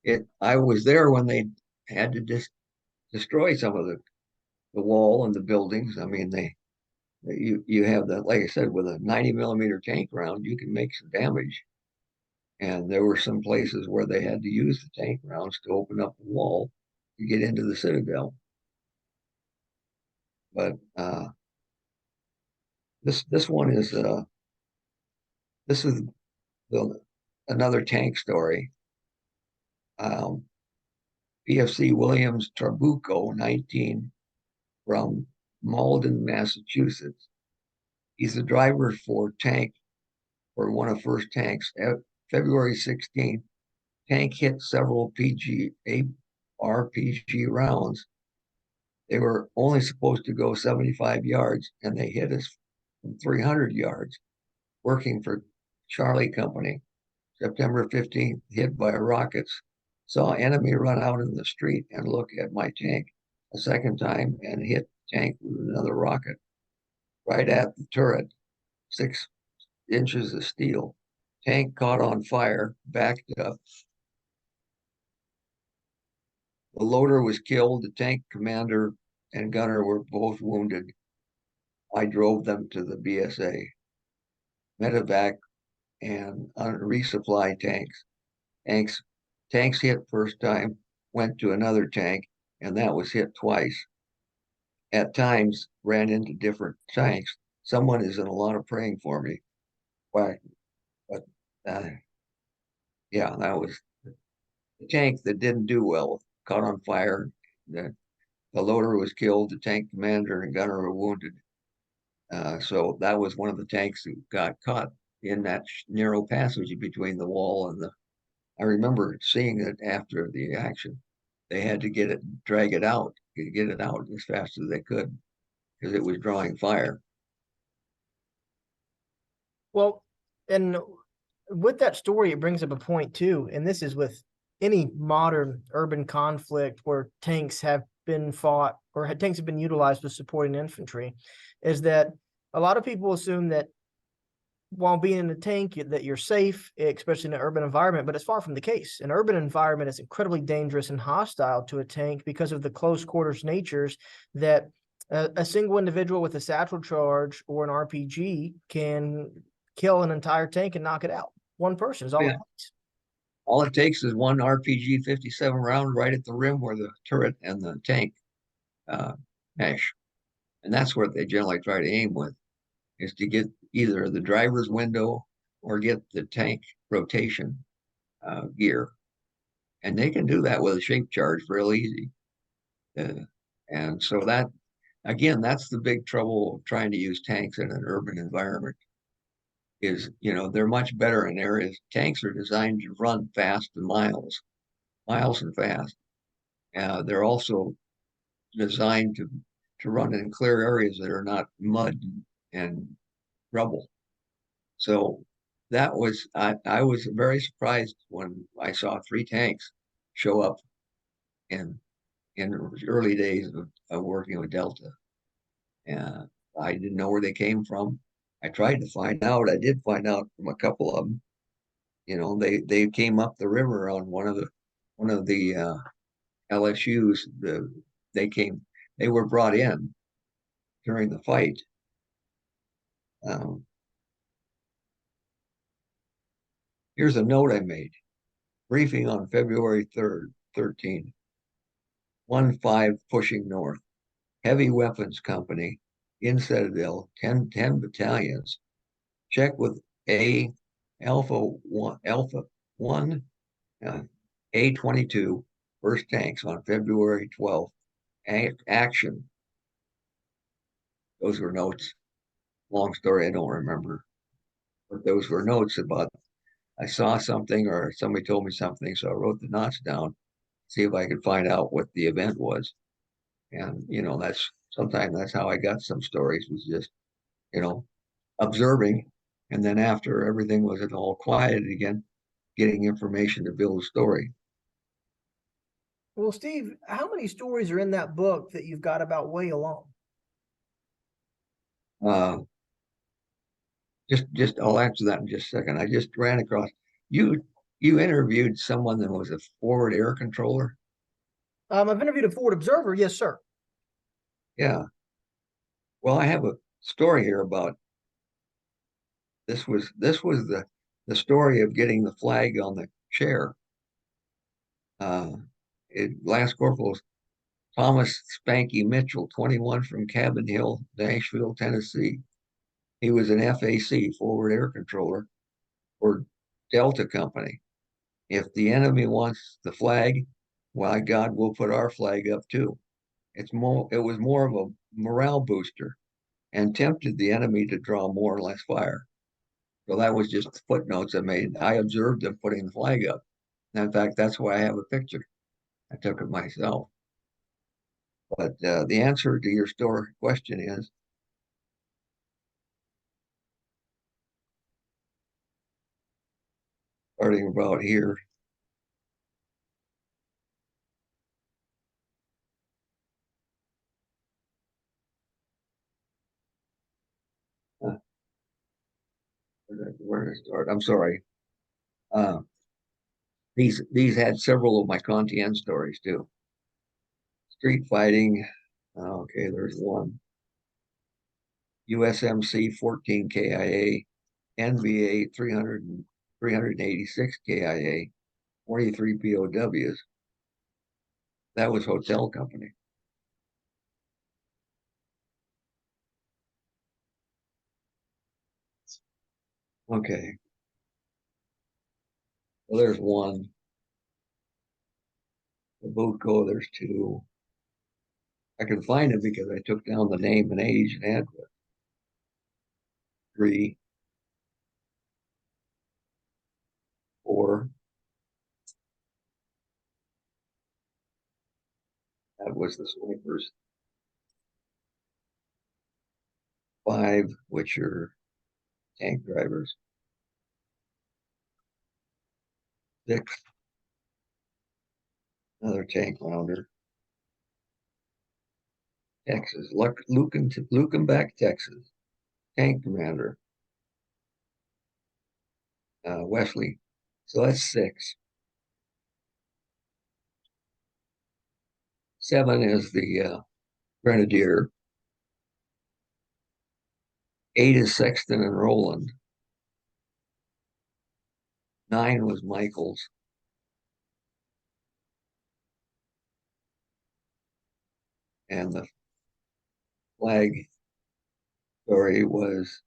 it. I was there when they had to destroy some of the wall and the buildings. I mean, you have that, like I said, with a 90 millimeter tank round, you can make some damage. And there were some places where they had to use the tank rounds to open up the wall to get into the Citadel. But this one is this is the another tank story. Um, PFC Williams Trabuco, 19, from Malden, Massachusetts. He's the driver for tank for one of first tanks. February 16th, tank hit several RPG rounds. They were only supposed to go 75 yards, and they hit us from 300 yards, working for Charlie Company. September 15th, hit by rockets. Saw enemy run out in the street and look at my tank a second time and hit tank with another rocket right at the turret, 6 inches of steel. Tank caught on fire, backed up. The loader was killed. The tank commander and gunner were both wounded. I drove them to the BSA, medevac, and resupply tanks. Tanks, tanks hit first time, went to another tank, and that was hit twice. At times, ran into different tanks. Someone is in a lot of praying for me. But uh, yeah, that was the tank that didn't do well. Caught on fire. The loader was killed. The tank commander and gunner were wounded. So that was one of the tanks that got caught in that narrow passage between the wall and the. I remember seeing it after the action. They had to drag it out, get it out as fast as they could because it was drawing fire. Well, and with that story, it brings up a point too, and this is with any modern urban conflict where tanks have been fought or tanks have been utilized with supporting infantry, is that a lot of people assume that while being in a tank that you're safe, especially in an urban environment, but it's far from the case. An urban environment is incredibly dangerous and hostile to a tank because of the close quarters natures that a single individual with a satchel charge or an RPG can kill an entire tank and knock it out. One person is all Yeah. it takes. All it takes is one RPG 57 round right at the rim where the turret and the tank uh, mesh. And that's what they generally try to aim with, is to get either the driver's window or get the tank rotation gear. And they can do that with a shape charge real easy. Uh, and so that, again, that's the big trouble of trying to use tanks in an urban environment is, they're much better in areas. Tanks are designed to run fast and miles and fast. They're also designed to run in clear areas that are not mud and rubble. So I was very surprised when I saw 3 tanks show up in in the early days of working with Delta. And I didn't know where they came from. I tried to find out. I did find out from a couple of them. They came up the river on one of the LSUs. They came. They were brought in during the fight. Um, Here's a note I made. Briefing on February 3rd, 13. 1-5 pushing north. Heavy Weapons Company in Citadel, 10 battalions. Check with A Alpha 1 A-22 first tanks on February 12th. Action. Those were notes. Long story, I don't remember. But those were notes about I saw something or somebody told me something, so I wrote the knots down, see if I could find out what the event was. And that's sometimes that's how I got some stories, was just you know observing, and then after everything was all quiet again, getting information to build a story. Well, Steve, how many stories are in that book that you've got about way along? Uh, just I'll answer that in just a second. I just ran across you. You interviewed someone that was a forward air controller. I've interviewed a forward observer. Yes, sir. Yeah. Well, I have a story here about this was the story of getting the flag on the chair. Uh, Last Corporal Thomas Spanky Mitchell, 21, from Cabin Hill, Nashville, Tennessee. He was an FAC, forward air controller, for Delta Company. If the enemy wants the flag, why, God, will put our flag up too. It was more of a morale booster and tempted the enemy to draw more or less fire. So that was just footnotes I made. I observed them putting the flag up. And in fact, that's why I have a picture. I took it myself. But the answer to your story question is starting about here. Where did I start? I'm sorry. Uh, these had several of my Contian stories too. Street fighting. Okay, there's one. USMC 14 KIA, NVA 386 KIA, 43 POWs. That was hotel company. Okay. Well, there's one. The Buco, there's two. I can find it because I took down the name and age and address. Three, four. That was the snipers. Five, which are tank drivers. Six, another tank rounder. Texas, Lukenbach, Texas, tank commander. Wesley. So that's six. Seven is the Grenadier. Eight is Sexton and Roland. Nine was Michaels. And the flag story was,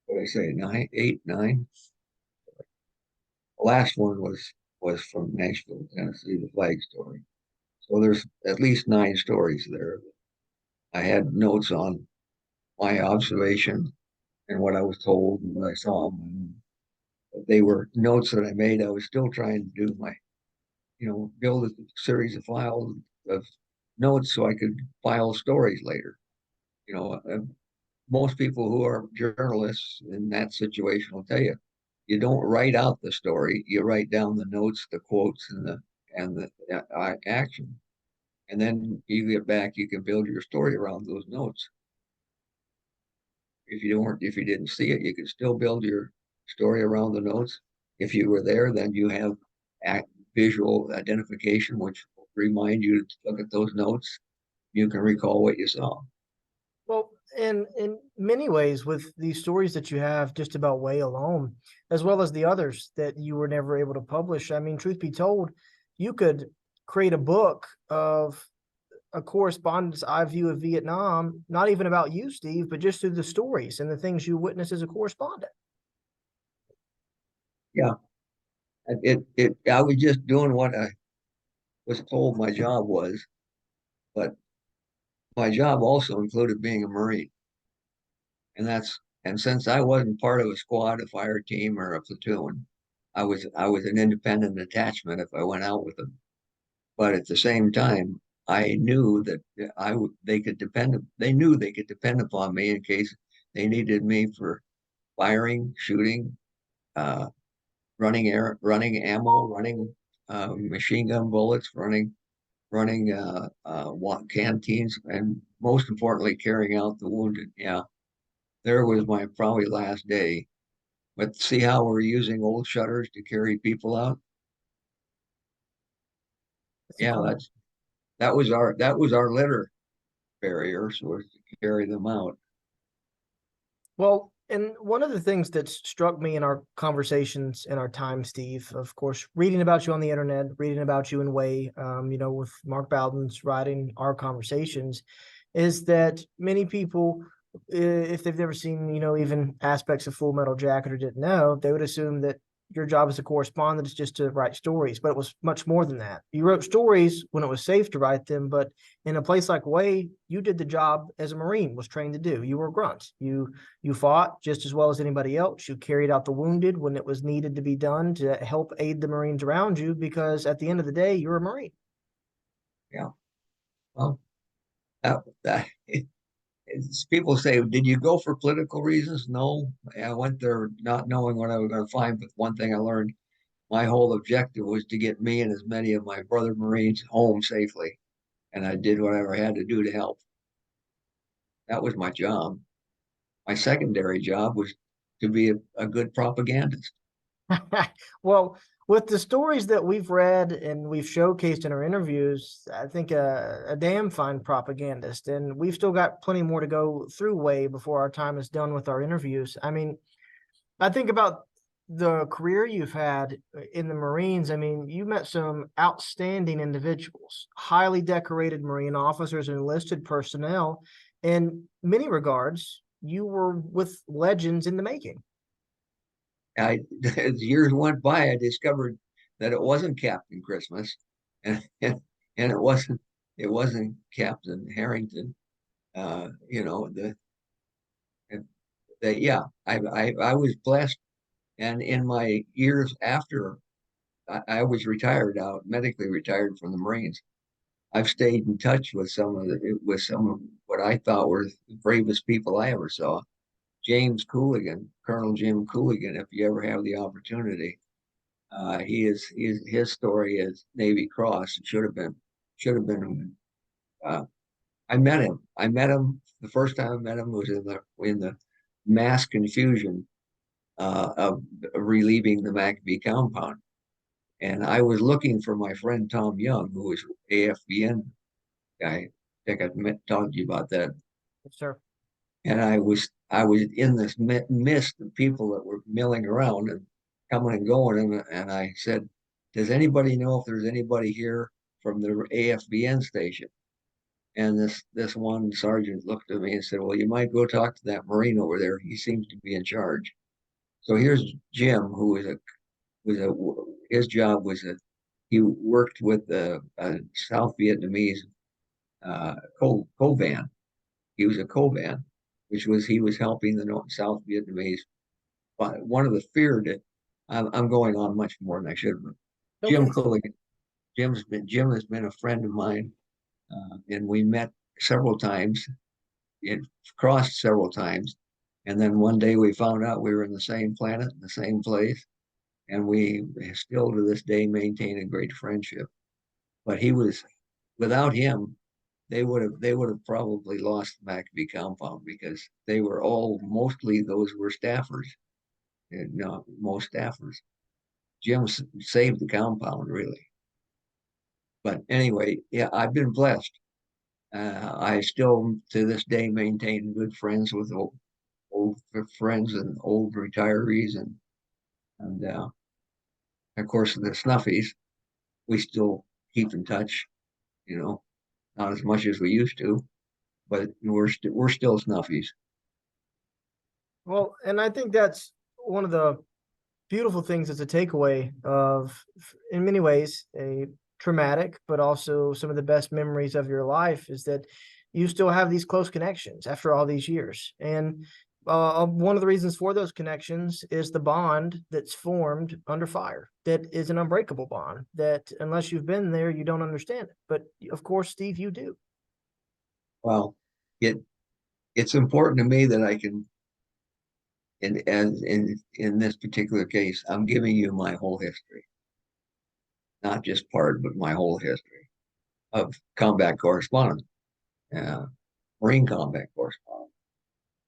what did I say, nine, eight, nine? The last one was from Nashville, Tennessee, the flag story. So there's at least nine stories there. I had notes on my observation and what I was told and what I saw. But they were notes that I made. I was still trying to do my, build a series of files of notes so I could file stories later. You know, most people who are journalists in that situation will tell you, you don't write out the story. You write down the notes, the quotes, and the action, and then you get back. You can build your story around those notes. If you didn't see it, you can still build your story around the notes. If you were there, then you have visual identification, which will remind you to look at those notes. You can recall what you saw. Well, in many ways, with these stories that you have just about way alone, as well as the others that you were never able to publish, I mean, truth be told, you could create a book of a correspondent's eye view of Vietnam, not even about you, Steve, but just through the stories and the things you witnessed as a correspondent. Yeah, I was just doing what I was told my job was, but my job also included being a Marine. And since I wasn't part of a squad, a fire team, or a platoon, I was an independent detachment if I went out with them. But at the same time, I knew that they knew they could depend upon me in case they needed me for firing, shooting, uh, running ammo, running machine gun bullets, running canteens, and most importantly, carrying out the wounded. Yeah, there was my probably last day. But see how we're using old shutters to carry people out? That's Yeah, incredible. that was our litter barrier, so was to carry them out. Well, and one of the things that struck me in our conversations in our time, Steve, of course, reading about you on the internet, reading about you in Way, with Mark Bowden's writing our conversations, is that many people, if they've never seen, even aspects of Full Metal Jacket or didn't know, they would assume that your job as a correspondent is just to write stories, but it was much more than that. You wrote stories when it was safe to write them, but in a place like Way, you did the job as a Marine was trained to do. You were a grunt. You fought just as well as anybody else. You carried out the wounded when it was needed to be done to help aid the Marines around you, because at the end of the day, you're a Marine. Yeah. Well, that people say, did you go for political reasons? No, I went there not knowing what I was going to find. But one thing I learned, my whole objective was to get me and as many of my brother Marines home safely, and I did whatever I had to do to help. That was my job. My secondary job was to be a good propagandist. Well, with the stories that we've read and we've showcased in our interviews, I think a damn fine propagandist. And we've still got plenty more to go through Way before our time is done with our interviews. I mean, I think about the career you've had in the Marines. I mean, you met some outstanding individuals, highly decorated Marine officers and enlisted personnel. In many regards, you were with legends in the making. As years went by, I discovered that it wasn't Captain Christmas, and it wasn't Captain Harrington. You know the yeah, I was blessed, and in my years after I was retired out, medically retired from the Marines, I've stayed in touch with some of what I thought were the bravest people I ever saw. James Cooligan, Colonel Jim Cooligan, if you ever have the opportunity. His story is Navy Cross. It should have been. Uh, I met him the first time I met him was in the mass confusion of relieving the McAfee compound, and I was looking for my friend Tom Young, who was AFBN guy. I think talked to you about that. Yes, sir. And I was in this mist of people that were milling around and coming and going, and I said, "Does anybody know if there's anybody here from the AFBN station?" And this one sergeant looked at me and said, "Well, you might go talk to that Marine over there. He seems to be in charge." So here's Jim, who was a his job was he worked with a South Vietnamese Covan. He was a Covan, which was he was helping the North South Vietnamese. But one of the feared it. I'm going on much more than I should have. No, Jim please. Cooligan. Jim has been a friend of mine, and we met several times. It crossed several times, and then one day we found out we were in the same planet, in the same place, and we still to this day maintain a great friendship. But he was without him, they would have probably lost the McAfee compound because they were all mostly those were staffers. No, most staffers. Jim saved the compound really. But anyway, yeah, I've been blessed. I still to this day maintain good friends with old friends and old retirees, and of course the Snuffies. We still keep in touch. You know, not as much as we used to, but we're still Snuffies. Well, and I think that's one of the beautiful things as a takeaway of, in many ways, a traumatic, but also some of the best memories of your life is that you still have these close connections after all these years. And one of the reasons for those connections is the bond that's formed under fire, that is an unbreakable bond that unless you've been there, you don't understand it. But of course, Steve, you do. Well, it it's important to me that I can, in this particular case, I'm giving you my whole history, not just part, but my whole history of combat correspondence, uh, Marine combat correspondence.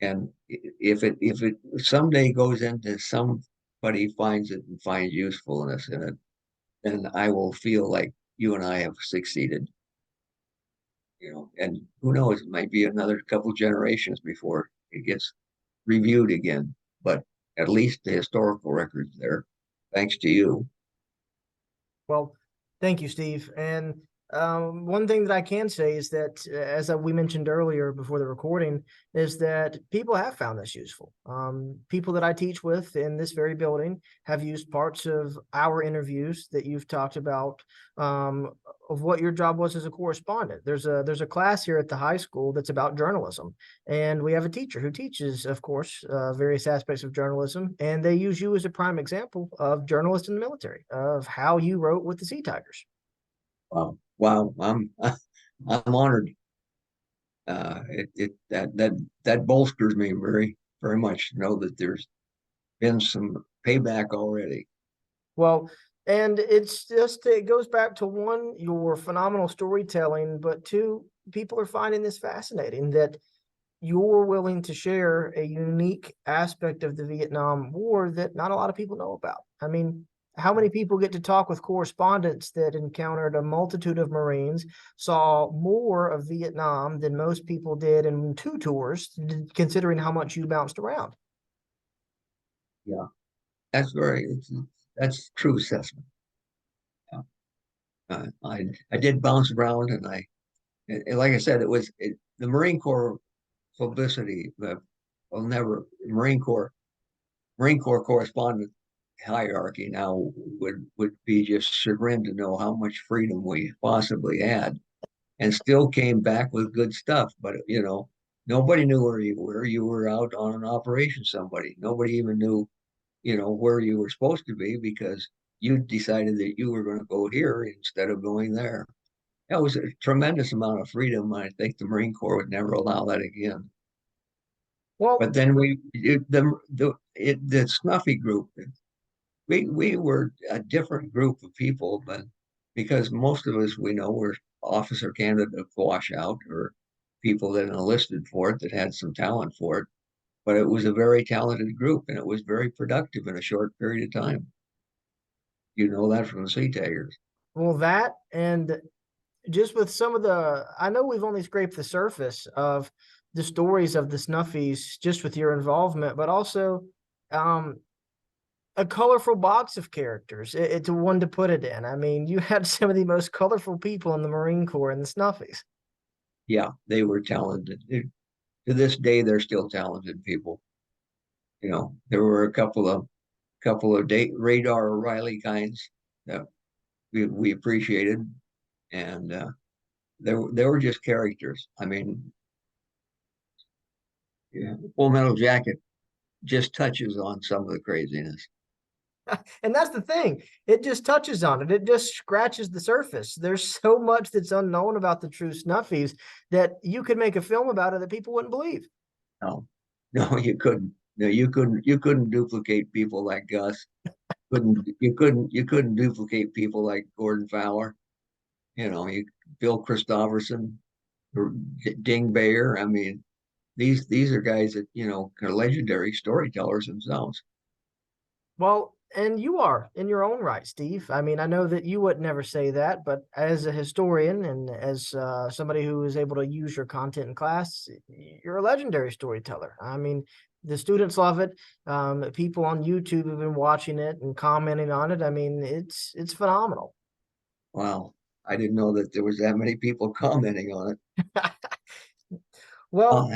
And if it someday goes into somebody finds it and finds usefulness in it, then I will feel like you and I have succeeded. And who knows, it might be another couple generations before it gets reviewed again. But at least the historical record's there, thanks to you. Well, thank you, Steve. And one thing that I can say is that, as we mentioned earlier before the recording, is that people have found this useful. People that I teach with in this very building have used parts of our interviews that you've talked about, of what your job was as a correspondent. There's a class here at the high school that's about journalism, and we have a teacher who teaches, of course, various aspects of journalism, and they use you as a prime example of journalists in the military, of how you wrote with the Sea Tigers. Wow, wow, I'm honored. That bolsters me very very much to know that there's been some payback already. Well, and it's just, it goes back to one, your phenomenal storytelling, but two, people are finding this fascinating that you're willing to share a unique aspect of the Vietnam War that not a lot of people know about. I mean, how many people get to talk with correspondents that encountered a multitude of Marines, saw more of Vietnam than most people did in 2 tours, considering how much you bounced around? Yeah, that's very that's true assessment. Yeah. I did bounce around, and like I said, the Marine Corps publicity. Will never Marine Corps correspondent hierarchy now would be just chagrined to know how much freedom we possibly had, and still came back with good stuff. But nobody knew where you were. You were out on an operation. Nobody even knew where you were supposed to be because you decided that you were going to go here instead of going there. That was a tremendous amount of freedom. I think the Marine Corps would never allow that again. Well, But then the Snuffy group, we were a different group of people, but because most of us we know were officer candidate washout or people that enlisted for it that had some talent for it. But it was a very talented group and it was very productive in a short period of time. You know that from the Sea Taggers. well, that and just with some of the, I know we've only scraped the surface of the stories of the Snuffies just with your involvement, but also um, a colorful box of characters. It's one to put it in. I mean, you had some of the most colorful people in the Marine Corps in the Snuffies. Yeah, they were talented. To this day, they're still talented people. There were a couple of radar O'Reilly kinds that we appreciated, and they were just characters. I mean, yeah, Full Metal Jacket just touches on some of the craziness. And that's the thing. It just touches on it. It just scratches the surface. There's so much that's unknown about the true Snuffies that you could make a film about it that people wouldn't believe. No, no, you couldn't. No, you couldn't duplicate people like Gus. You couldn't duplicate people like Gordon Fowler. Bill Christopherson, or Ding Bayer. I mean, these are guys that are legendary storytellers themselves. Well, and you are in your own right, Steve. I mean, I know that you would never say that, but as a historian and as somebody who is able to use your content in class, you're a legendary storyteller. I mean, the students love it. People on YouTube have been watching it and commenting on it. I mean, it's phenomenal. Wow, I didn't know that there was that many people commenting on it. Well,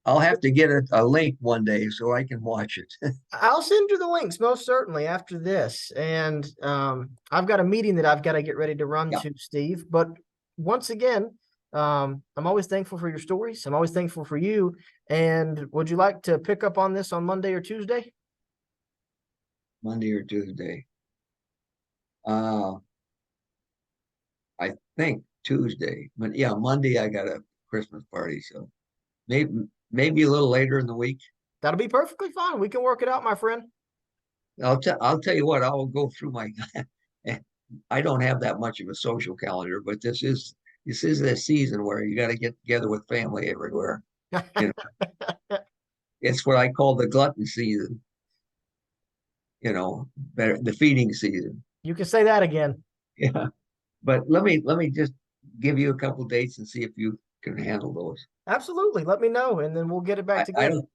Oh, I'll have to get a link one day so I can watch it. I'll send you the links most certainly after this. And I've got a meeting that I've got to get ready to run Yeah, to, Steve. But once again, I'm always thankful for your stories. I'm always thankful for you. And would you like to pick up on this on Monday or Tuesday? Monday or Tuesday. Uh, I think Tuesday, but yeah, Monday I got a Christmas party, so maybe a little later in the week. That'll be perfectly fine. We can work it out, my friend. I'll tell you what, I'll go through my I don't have that much of a social calendar, but this is a season where you got to get together with family everywhere. You know, it's what I call the glutton season, the feeding season. You can say that again. Yeah. But let me just give you a couple dates and see if you can handle those. Absolutely. Let me know, and then we'll get it back I together. don't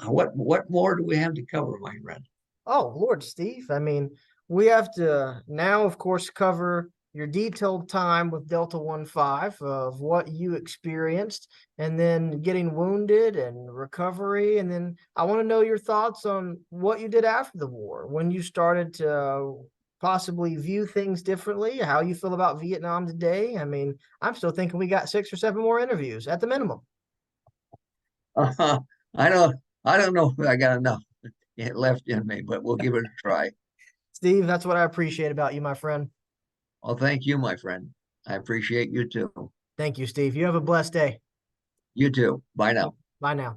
what more do we have to cover, my friend? Oh, Lord, Steve. I mean, we have to now, of course, cover your detailed time with Delta 1-5 of what you experienced and then getting wounded and recovery. And then I want to know your thoughts on what you did after the war, when you started to possibly view things differently, how you feel about Vietnam today. I mean, I'm still thinking we got 6 or 7 more interviews at the minimum. Uh, I don't I don't know if I got enough left in me, but we'll give it a try. Steve, that's what I appreciate about you, my friend. Well, thank you, my friend. I appreciate you too. Thank you, Steve. You have a blessed day. You too. Bye now. Bye now.